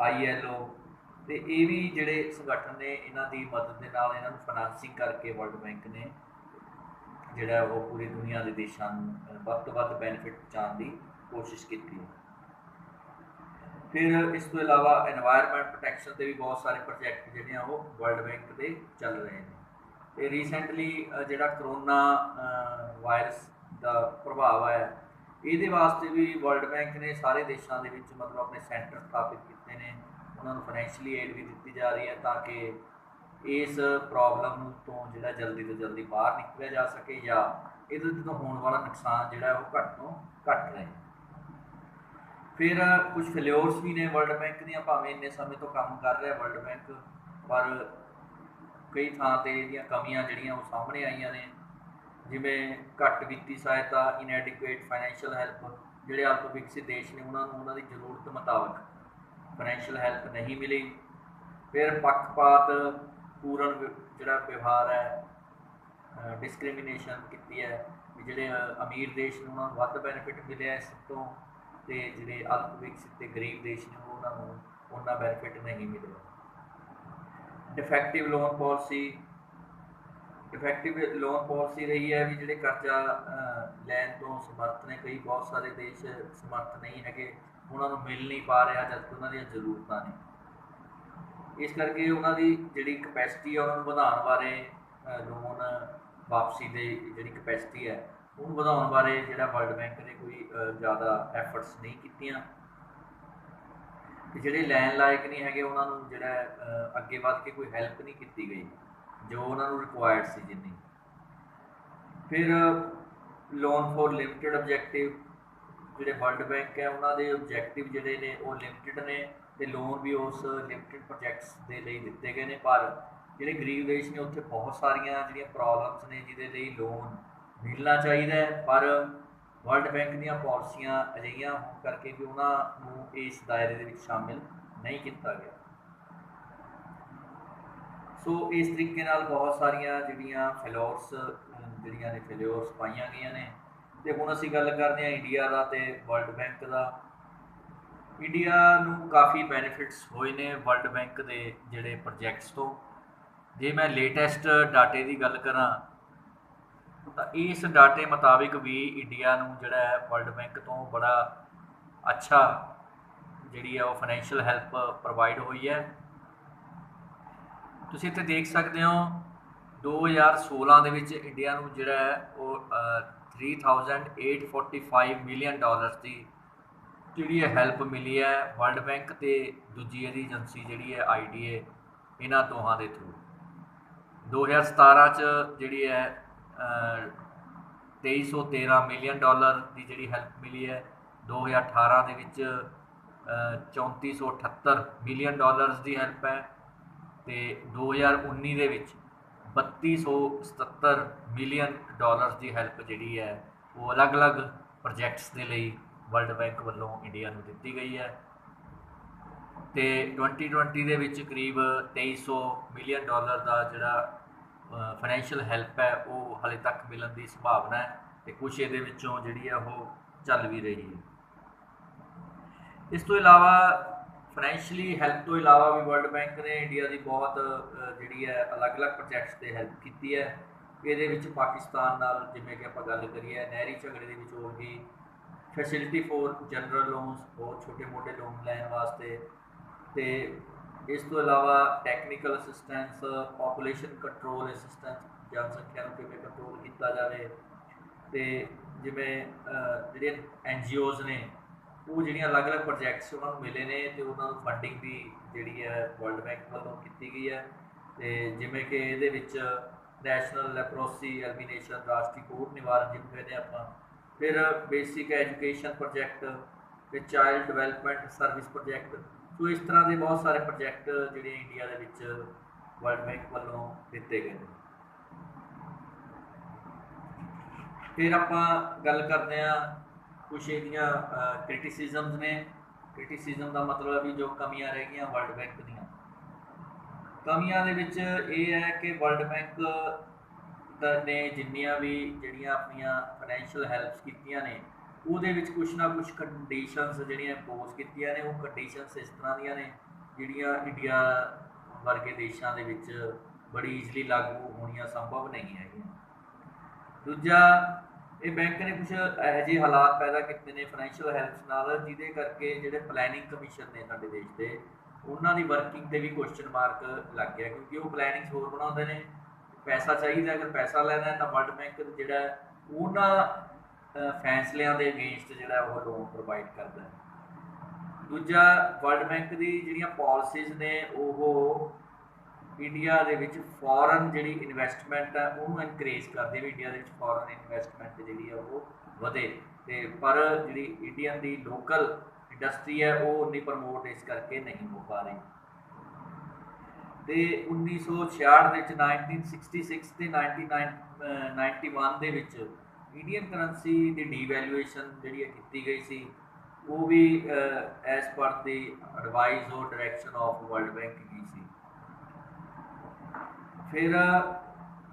ILO, ਅਤੇ ਇਹ ਵੀ ਜਿਹੜੇ ਸੰਗਠਨ ਨੇ ਇਹਨਾਂ ਦੀ ਮਦਦ ਦੇ ਨਾਲ ਇਹਨਾਂ ਨੂੰ ਫਾਈਨਾਂਸਿੰਗ ਕਰਕੇ ਵਰਲਡ ਬੈਂਕ ਨੇ ਜਿਹੜਾ ਉਹ ਪੂਰੀ ਦੁਨੀਆ ਦੇ ਦੇਸ਼ਾਂ ਨੂੰ ਵੱਧ ਤੋਂ ਵੱਧ ਬੈਨੀਫਿਟ ਪਹੁੰਚਾਉਣ ਦੀ ਕੋਸ਼ਿਸ਼ ਕੀਤੀ ਹੈ। ਫਿਰ ਇਸ ਤੋਂ ਇਲਾਵਾ ਐਨਵਾਇਰਨਮੈਂਟ ਪ੍ਰੋਟੈਕਸ਼ਨ 'ਤੇ ਵੀ ਬਹੁਤ ਸਾਰੇ ਪ੍ਰੋਜੈਕਟ ਜਿਹੜੇ ਆ ਉਹ ਵਰਲਡ ਬੈਂਕ ਦੇ ਚੱਲ ਰਹੇ ਨੇ। ਅਤੇ ਰੀਸੈਂਟਲੀ ਜਿਹੜਾ ਕਰੋਨਾ ਵਾਇਰਸ ਦਾ ਪ੍ਰਭਾਵ ਹੈ ਇਹਦੇ ਵਾਸਤੇ ਵੀ ਵਰਲਡ ਬੈਂਕ ਨੇ ਸਾਰੇ ਦੇਸ਼ਾਂ ਦੇ ਵਿੱਚ ਮਤਲਬ ਆਪਣੇ ਸੈਂਟਰ ਸਥਾਪਿਤ ਕੀਤੇ ਨੇ, ਉਹਨਾਂ ਨੂੰ ਫਾਈਨੈਂਸ਼ੀਅਲੀ ਏਡ ਵੀ ਦਿੱਤੀ ਜਾ ਰਹੀ ਹੈ ਤਾਂ ਕਿ ਇਸ ਪ੍ਰੋਬਲਮ ਤੋਂ ਜਿਹੜਾ ਜਲਦੀ ਤੋਂ ਜਲਦੀ ਬਾਹਰ ਨਿਕਲਿਆ ਜਾ ਸਕੇ ਜਾਂ ਇਹਦੇ ਤੋਂ ਹੋਣ ਵਾਲਾ ਨੁਕਸਾਨ ਜਿਹੜਾ ਉਹ ਘੱਟ ਤੋਂ ਘੱਟ ਰਹੇ। ਫਿਰ ਕੁਝ ਫੇਲਿਓਰਸ ਵੀ ਨੇ ਵਰਲਡ ਬੈਂਕ ਦੀਆਂ, ਭਾਵੇਂ ਇੰਨੇ ਸਮੇਂ ਤੋਂ ਕੰਮ ਕਰ ਰਿਹਾ ਵਰਲਡ ਬੈਂਕ, ਪਰ ਕਈ ਥਾਂ 'ਤੇ ਇਹਦੀਆਂ ਕਮੀਆਂ ਜਿਹੜੀਆਂ ਉਹ ਸਾਹਮਣੇ ਆਈਆਂ ਨੇ, ਜਿਵੇਂ ਘੱਟ ਵਿੱਤੀ ਸਹਾਇਤਾ, ਇਨਐਡਿਕੁਏਟ ਫਾਈਨੈਂਸ਼ੀਅਲ ਹੈਲਪ, ਜਿਹੜੇ ਅਲਪ ਵਿਕਸਿਤ ਦੇਸ਼ ਨੇ ਉਹਨਾਂ ਨੂੰ ਉਹਨਾਂ ਦੀ ਜ਼ਰੂਰਤ ਮੁਤਾਬਕ ਫਾਈਨੈਂਸ਼ੀਅਲ ਹੈਲਪ ਨਹੀਂ ਮਿਲੀ। ਫਿਰ ਪੱਖਪਾਤ ਪੂਰਨ ਜਿਹੜਾ ਵਿਵਹਾਰ ਹੈ, ਡਿਸਕ੍ਰਿਮੀਨੇਸ਼ਨ ਕੀਤੀ ਹੈ, ਵੀ ਜਿਹੜੇ ਅਮੀਰ ਦੇਸ਼ ਨੇ ਉਹਨਾਂ ਨੂੰ ਵੱਧ ਬੈਨੀਫਿਟ ਮਿਲਿਆ ਇਸ ਤੋਂ, ਤੇ ਜਿਹੜੇ ਅਲਪ ਵਿਕਸਿਤ ਤੇ ਗਰੀਬ ਦੇਸ਼ ਨੇ ਉਹਨਾਂ ਨੂੰ ਉਹਨਾਂ ਬੈਨੀਫਿਟ ਨਹੀਂ ਮਿਲਿਆ। Defective loan policy, effective loan policy ਰਹੀ ਹੈ ਵੀ ਜਿਹੜੇ ਕਰਜ਼ਾ ਲੈਣ ਤੋਂ ਸਮਰੱਥ ਨੇ, ਕਈ ਬਹੁਤ ਸਾਰੇ ਦੇਸ਼ ਸਮਰੱਥ ਨਹੀਂ ਹੈਗੇ, ਉਹਨਾਂ ਨੂੰ ਮਿਲ ਨਹੀਂ ਪਾ ਰਿਹਾ ਜਦਕਿ ਉਹਨਾਂ ਦੀਆਂ ਜ਼ਰੂਰਤਾਂ ਨੇ। ਇਸ ਕਰਕੇ ਉਹਨਾਂ ਦੀ ਜਿਹੜੀ ਕਪੈਸਿਟੀ ਹੈ ਉਹਨਾਂ ਨੂੰ ਵਧਾਉਣ ਬਾਰੇ, ਲੋਨ ਵਾਪਸੀ ਦੀ ਜਿਹੜੀ ਕਪੈਸਿਟੀ ਹੈ ਉਹਨੂੰ ਵਧਾਉਣ ਬਾਰੇ ਜਿਹੜਾ ਵਰਲਡ ਬੈਂਕ ਨੇ ਕੋਈ ਜ਼ਿਆਦਾ ਐਫਰਟਸ ਨਹੀਂ ਕੀਤੀਆਂ। ਤੇ ਜਿਹੜੇ ਲੈਣ ਲਾਇਕ ਨਹੀਂ ਹੈਗੇ ਉਹਨਾਂ ਨੂੰ ਜਿਹੜਾ ਅੱਗੇ ਵੱਧ ਕੇ ਕੋਈ ਹੈਲਪ ਨਹੀਂ ਕੀਤੀ ਗਈ ਜੋ ਉਹਨਾਂ ਨੂੰ ਰਿਕੁਆਇਰਡ ਸੀ ਜਿੰਨੀ। ਫਿਰ ਲੋਨ ਫॉर ਲਿਮਟਿਡ ਆਬਜੈਕਟਿਵ, ਜਿਹੜੇ ਵਰਲਡ ਬੈਂਕ ਹੈ ਉਹਨਾਂ ਦੇ ਆਬਜੈਕਟਿਵ ਜਿਹੜੇ ਨੇ ਉਹ ਲਿਮਟਿਡ ਨੇ ਤੇ ਲੋਨ ਵੀ ਉਸ ਲਿਮਟਿਡ ਪ੍ਰੋਜੈਕਟਸ ਦੇ ਲਈ ਦਿੱਤੇ ਗਏ ਨੇ। ਪਰ ਜਿਹੜੇ ਗਰੀਬ ਦੇਸ਼ ਨੇ ਉੱਥੇ ਬਹੁਤ ਸਾਰੀਆਂ ਜਿਹੜੀਆਂ ਪ੍ਰੋਬਲਮਸ ਨੇ ਜਿਹਦੇ ਲਈ ਲੋਨ ਮਿਲਣਾ ਚਾਹੀਦਾ ਹੈ, ਪਰ ਵਰਲਡ ਬੈਂਕ ਦੀਆਂ ਪਾਲਿਸੀਆਂ ਅਜਿਹੀਆਂ ਹੋਣ ਕਰਕੇ ਵੀ ਉਹਨਾਂ ਨੂੰ ਇਸ ਦਾਇਰੇ ਦੇ ਵਿੱਚ ਸ਼ਾਮਿਲ ਨਹੀਂ ਕੀਤਾ ਗਿਆ। ਸੋ ਇਸ ਤਰੀਕੇ ਨਾਲ ਬਹੁਤ ਸਾਰੀਆਂ ਜਿਹੜੀਆਂ ਜਿਹੜੀਆਂ ਨੇ ਫੇਲਿਓਰਸ ਪਾਈਆਂ ਗਈਆਂ ਨੇ। ਤੇ ਹੁਣ ਅਸੀਂ ਗੱਲ ਕਰਦੇ ਹਾਂ ਇੰਡੀਆ ਦਾ ਤੇ ਵਰਲਡ ਬੈਂਕ ਦਾ। ਇੰਡੀਆ ਨੂੰ ਕਾਫੀ ਬੈਨੀਫਿਟਸ ਹੋਏ ਨੇ ਵਰਲਡ ਬੈਂਕ ਦੇ ਜਿਹੜੇ ਪ੍ਰੋਜੈਕਟਸ ਤੋਂ। ਜੇ ਮੈਂ ਲੇਟੈਸਟ ਡਾਟੇ ਦੀ ਗੱਲ ਕਰਾਂ ਤਾਂ ਇਸ ਡਾਟੇ ਮੁਤਾਬਿਕ ਵੀ ਇੰਡੀਆ ਨੂੰ ਜਿਹੜਾ ਹੈ ਵਰਲਡ ਬੈਂਕ ਤੋਂ ਬੜਾ ਅੱਛਾ ਜਿਹੜੀ ਹੈ ਉਹ ਫਾਈਨੈਂਸ਼ੀਅਲ ਹੈਲਪ ਪ੍ਰੋਵਾਈਡ ਹੋਈ ਹੈ। ਤੁਸੀਂ ਇੱਥੇ ਦੇਖ ਸਕਦੇ ਹੋ 2016 ਦੇ ਵਿੱਚ ਇੰਡੀਆ ਨੂੰ ਜਿਹੜਾ ਹੈ ਉਹ 3845 ਮਿਲੀਅਨ ਡਾਲਰਸ ਦੀ ਜਿਹੜੀ ਹੈ ਹੈਲਪ ਮਿਲੀ ਹੈ ਵਰਲਡ ਬੈਂਕ ਤੇ ਦੂਜੀ ਇਹਦੀ ਏਜੰਸੀ ਜਿਹੜੀ ਹੈ IDA, ਇਹਨਾਂ ਦੋਹਾਂ ਦੇ ਥਰੂ। 2017 'ਚ ਜਿਹੜੀ ਹੈ 2313 ਮਿਲੀਅਨ ਡਾਲਰ ਦੀ ਜਿਹੜੀ ਹੈਲਪ ਮਿਲੀ ਹੈ। 2018 ਦੇ ਵਿੱਚ 3478 ਮਿਲੀਅਨ ਡਾਲਰਸ ਦੀ ਹੈਲਪ ਹੈ ਤੇ 2019 ਦੇ ਵਿੱਚ 3277 ਮਿਲੀਅਨ ਡਾਲਰਸ ਦੀ ਹੈਲਪ ਜਿਹੜੀ ਹੈ ਉਹ ਅਲੱਗ-ਅਲੱਗ ਪ੍ਰੋਜੈਕਟਸ ਦੇ ਲਈ ਵਰਲਡ ਬੈਂਕ ਵੱਲੋਂ ਇੰਡੀਆ ਨੂੰ ਦਿੱਤੀ ਗਈ ਹੈ। ਤੇ 2020 ਦੇ ਵਿੱਚ ਕਰੀਬ 2300 ਮਿਲੀਅਨ ਡਾਲਰ ਦਾ ਜਿਹੜਾ ਫਾਈਨੈਂਸ਼ੀਅਲ ਹੈਲਪ ਹੈ ਉਹ ਹਾਲੇ ਤੱਕ ਮਿਲਣ ਦੀ ਸੰਭਾਵਨਾ ਹੈ ਤੇ ਕੁਛ ਇਹਦੇ ਵਿੱਚੋਂ ਜਿਹੜੀ ਹੈ ਉਹ ਚੱਲ ਵੀ ਰਹੀ ਹੈ। ਇਸ ਤੋਂ ਇਲਾਵਾ ਫਾਈਨੈਂਸ਼ੀਅਲੀ ਹੈਲਪ ਤੋਂ ਇਲਾਵਾ ਵੀ ਵਰਲਡ ਬੈਂਕ ਨੇ ਇੰਡੀਆ ਦੀ ਬਹੁਤ ਜਿਹੜੀ ਹੈ ਅਲੱਗ-ਅਲੱਗ ਪ੍ਰੋਜੈਕਟਸ 'ਤੇ ਹੈਲਪ ਕੀਤੀ ਹੈ। ਇਹਦੇ ਵਿੱਚ ਪਾਕਿਸਤਾਨ ਨਾਲ ਜਿਵੇਂ ਕਿ ਆਪਾਂ ਗੱਲ ਕਰੀਏ ਨਹਿਰੀ ਝਗੜੇ ਦੇ ਵਿੱਚ ਹੋ ਗਈ, ਫੈਸਿਲਿਟੀ ਫੋਰ ਜਨਰਲ ਲੋਨਸ, ਬਹੁਤ ਛੋਟੇ-ਮੋਟੇ ਲੋਨ ਲੈਣ ਵਾਸਤੇ। ਤੇ ਇਸ ਤੋਂ ਇਲਾਵਾ technical assistance, population control assistance, ਜਨਸੰਖਿਆ ਨੂੰ ਕਿਵੇਂ ਕੰਟਰੋਲ ਕੀਤਾ ਜਾਵੇ। ਤੇ ਜਿਵੇਂ ਜਿਹੜੀਆਂ NGOs ਨੇ ਉਹ ਜਿਹੜੀਆਂ ਅਲੱਗ-ਅਲੱਗ ਪ੍ਰੋਜੈਕਟਸ ਉਹਨਾਂ ਨੂੰ ਮਿਲੇ ਨੇ ਤੇ ਉਹਨਾਂ ਨੂੰ ਫੰਡਿੰਗ ਵੀ ਜਿਹੜੀ ਹੈ ਵਰਲਡ ਬੈਂਕ ਵੱਲੋਂ ਕੀਤੀ ਗਈ ਹੈ। ਤੇ ਜਿਵੇਂ ਕਿ ਇਹਦੇ ਵਿੱਚ ਨੈਸ਼ਨਲ ਲੈਪਰੋਸੀ ਐਲੀਮੀਨੇਸ਼ਨ, ਰਾਸ਼ਟਰੀ ਕੋਹੜ ਨਿਵਾਰਨ ਜਿਹਨੂੰ ਕਹਿੰਦੇ ਆਪਾਂ, ਫਿਰ ਬੇਸਿਕ ਐਜੂਕੇਸ਼ਨ ਪ੍ਰੋਜੈਕਟ ਤੇ ਚਾਈਲਡ ਡਿਵੈਲਪਮੈਂਟ ਸਰਵਿਸ ਪ੍ਰੋਜੈਕਟ। ਸੋ ਇਸ ਤਰ੍ਹਾਂ ਦੇ ਬਹੁਤ ਸਾਰੇ ਪ੍ਰੋਜੈਕਟ ਜਿਹੜੇ ਇੰਡੀਆ ਦੇ ਵਿੱਚ ਵਰਲਡ ਬੈਂਕ ਵੱਲੋਂ ਦਿੱਤੇ ਗਏ ਨੇ। ਫਿਰ ਆਪਾਂ ਗੱਲ ਕਰਦੇ ਹਾਂ ਕੁਛ ਇਹਦੀਆਂ ਕ੍ਰਿਟਿਸਿਜ਼ਮਸ ਨੇ। ਕ੍ਰਿਟਿਸਿਜ਼ਮ ਦਾ ਮਤਲਬ ਹੈ ਵੀ ਜੋ ਕਮੀਆਂ ਰਹਿ ਗਈਆਂ ਵਰਲਡ ਬੈਂਕ ਦੀਆਂ। ਕਮੀਆਂ ਦੇ ਵਿੱਚ ਇਹ ਹੈ ਕਿ ਵਰਲਡ ਬੈਂਕ ਨੇ ਜਿੰਨੀਆਂ ਵੀ ਜਿਹੜੀਆਂ ਆਪਣੀਆਂ ਫਾਈਨੈਂਸ਼ੀਅਲ ਹੈਲਪਸ ਕੀਤੀਆਂ ਨੇ ਉਹਦੇ ਵਿੱਚ ਕੁਛ ਨਾ ਕੁਛ ਕੰਡੀਸ਼ਨਸ ਜਿਹੜੀਆਂ ਇੰਪੋਜ਼ ਕੀਤੀਆਂ ਨੇ। ਉਹ ਕੰਡੀਸ਼ਨਸ ਇਸ ਤਰ੍ਹਾਂ ਦੀਆਂ ਨੇ ਜਿਹੜੀਆਂ ਇੰਡੀਆ ਵਰਗੇ ਦੇਸ਼ਾਂ ਦੇ ਵਿੱਚ ਬੜੀ ਈਜ਼ਲੀ ਲਾਗੂ ਹੋਣੀਆਂ ਸੰਭਵ ਨਹੀਂ ਹੈਗੀਆਂ। ਦੂਜਾ, ਇਹ ਬੈਂਕ ਨੇ ਕੁਛ ਇਹੋ ਜਿਹੇ ਹਾਲਾਤ ਪੈਦਾ ਕੀਤੇ ਨੇ ਫਾਈਨੈਂਸ਼ੀਅਲ ਹੈਲਪਸ ਨਾਲ ਜਿਹਦੇ ਕਰਕੇ ਜਿਹੜੇ ਪਲੈਨਿੰਗ ਕਮਿਸ਼ਨ ਨੇ ਸਾਡੇ ਦੇਸ਼ ਦੇ ਉਹਨਾਂ ਦੀ ਵਰਕਿੰਗ 'ਤੇ ਵੀ ਕੁਐਸਚਨ ਮਾਰਕ ਲੱਗ ਗਿਆ, ਕਿਉਂਕਿ ਉਹ ਪਲੈਨਿੰਗਸ ਹੋਰ ਬਣਾਉਂਦੇ ਨੇ। ਪੈਸਾ ਚਾਹੀਦਾ, ਅਗਰ ਪੈਸਾ ਲੈਣਾ ਤਾਂ ਵਰਲਡ ਬੈਂਕ ਜਿਹੜਾ ਉਹਨਾਂ ਫੈਸਲਿਆਂ ਦੇ ਅਗੇਂਸਟ ਜਿਹੜਾ ਉਹ ਲੋਨ ਪ੍ਰੋਵਾਈਡ ਕਰਦਾ ਹੈ। ਦੂਜਾ, ਵਰਲਡ ਬੈਂਕ ਦੀ ਜਿਹੜੀਆਂ ਪਾਲਿਸੀਜ਼ ਨੇ ਉਹ ਇੰਡੀਆ ਦੇ ਵਿੱਚ ਫੋਰਨ ਜਿਹੜੀ ਇਨਵੈਸਟਮੈਂਟ ਹੈ ਉਹਨੂੰ ਇਨਕਰੇਜ ਕਰਦੇ ਵੀ ਇੰਡੀਆ ਦੇ ਵਿੱਚ ਫੋਰਨ ਇਨਵੈਸਟਮੈਂਟ ਜਿਹੜੀ ਹੈ ਉਹ ਵਧੇ। ਤੇ ਪਰ ਜਿਹੜੀ ਇੰਡੀਅਨ ਦੀ ਲੋਕਲ ਇੰਡਸਟਰੀ ਹੈ ਉਹ ਉਨੀ ਪ੍ਰਮੋਟ ਇਸ ਕਰਕੇ ਨਹੀਂ ਹੋ ਪਾ ਰਹੀ। ਤੇ 1966 ਦੇ ਵਿੱਚ 1966 ਤੇ 1991 ਦੇ ਵਿੱਚ ਇੰਡੀਅਨ ਕਰੰਸੀ ਦੀ ਡੀਵੈਲੂਏਸ਼ਨ ਜਿਹੜੀ ਕੀਤੀ ਗਈ ਸੀ ਉਹ ਵੀ ਐਜ਼ ਪਰ ਦੀ ਐਡਵਾਈਜ਼ ਔਰ ਡਾਇਰੈਕਸ਼ਨ ਆਫ ਵਰਲਡ ਬੈਂਕ ਗਈ ਸੀ। ਫਿਰ 1991 ਦੇ ਵਿੱਚ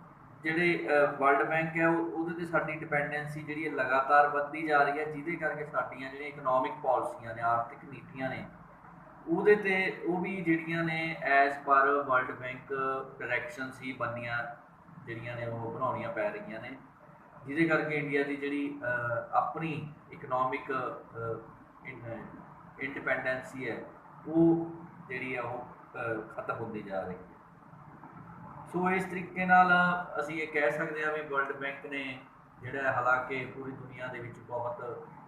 ਜਿਹੜੀ 1991 ਦੇ ਵਿੱਚ ਜਿਹੜੀ ਇੰਡੀਅਨ ਕਰੰਸੀ ਦੀ ਡੀਵੈਲੂਏਸ਼ਨ ਜਿਹੜੀ ਕੀਤੀ ਗਈ ਸੀ ਉਹ ਵੀ ਐਜ਼ ਪਰ ਦੀ ਐਡਵਾਈਜ਼ ਔਰ ਡਾਇਰੈਕਸ਼ਨ ਆਫ ਵਰਲਡ ਬੈਂਕ ਗਈ ਸੀ। ਫਿਰ 1991 ਦੇ ਵਿੱਚ ਜਿਹੜੀ ਇੰਡੀਅਨ ਕਰੰਸੀ ਦੀ ਡੀਵੈਲੂਏਸ਼ਨ ਜਿਹੜੀ ਕੀਤੀ ਗਈ ਸੀ ਉਹ ਵੀ ਐਜ਼ ਪਰ ਦੀ ਐਡਵਾਈਜ਼ ਔਰ ਡਾਇਰੈਕਸ਼ਨ ਆਫ ਵਰਲਡ ਬੈਂਕ ਗਈ ਸੀ। ਜਿਹੜੇ ਵਰਲਡ ਬੈਂਕ ਹੈ ਉਹਦੇ ਤੇ ਸਾਡੀ ਡਿਪੈਂਡੈਂਸੀ ਜਿਹੜੀ ਹੈ ਲਗਾਤਾਰ ਵੱਧਦੀ ਜਾ ਰਹੀ ਹੈ, ਜਿਹਦੇ ਕਰਕੇ ਸਾਡੀਆਂ ਜਿਹੜੀਆਂ ਇਕਨੋਮਿਕ ਪਾਲਿਸੀਆਂ ਨੇ, ਆਰਥਿਕ ਨੀਤੀਆਂ ਨੇ, ਉਹਦੇ ਤੇ ਉਹ ਵੀ ਜਿਹੜੀਆਂ ਨੇ as per world bank directions ਹੀ ਬਣਨੀਆਂ ਜਿਹੜੀਆਂ ਨੇ ਉਹ ਬਣਾਉਣੀਆਂ ਪੈ ਰਹੀਆਂ ਨੇ, ਜਿਹਦੇ ਕਰਕੇ ਇੰਡੀਆ ਦੀ ਜਿਹੜੀ ਆਪਣੀ ਇਕਨੋਮਿਕ ਇੰਡੀਪੈਂਡੈਂਸੀ ਹੈ ਉਹ ਜਿਹੜੀ ਆ ਉਹ ਖਤਮ ਹੁੰਦੀ ਜਾ ਰਹੀ ਹੈ। ਸੋ ਇਸ ਤਰੀਕੇ ਨਾਲ ਅਸੀਂ ਇਹ ਕਹਿ ਸਕਦੇ ਹਾਂ ਵੀ ਵਰਲਡ ਬੈਂਕ ਨੇ ਜਿਹੜਾ ਹਾਲਾਂਕਿ ਪੂਰੀ ਦੁਨੀਆ ਦੇ ਵਿੱਚ ਬਹੁਤ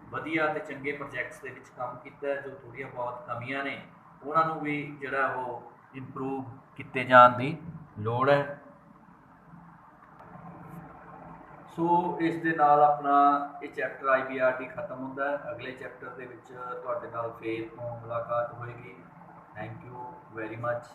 ਵਧੀਆ ਅਤੇ ਚੰਗੇ ਪ੍ਰੋਜੈਕਟਸ ਦੇ ਵਿੱਚ ਕੰਮ ਕੀਤਾ, ਜੋ ਥੋੜ੍ਹੀਆਂ ਬਹੁਤ ਕਮੀਆਂ ਨੇ ਉਹਨਾਂ ਨੂੰ ਵੀ ਜਿਹੜਾ ਉਹ ਇੰਪਰੂਵ ਕੀਤੇ ਜਾਣ ਦੀ ਲੋੜ ਹੈ। ਸੋ ਇਸ ਦੇ ਨਾਲ ਆਪਣਾ ਇਹ ਚੈਪਟਰ IBRD ਖਤਮ ਹੁੰਦਾ ਹੈ। ਅਗਲੇ ਚੈਪਟਰ ਦੇ ਵਿੱਚ ਤੁਹਾਡੇ ਨਾਲ ਫੇਰ ਤੋਂ ਮੁਲਾਕਾਤ ਹੋਏਗੀ। Thank you very much.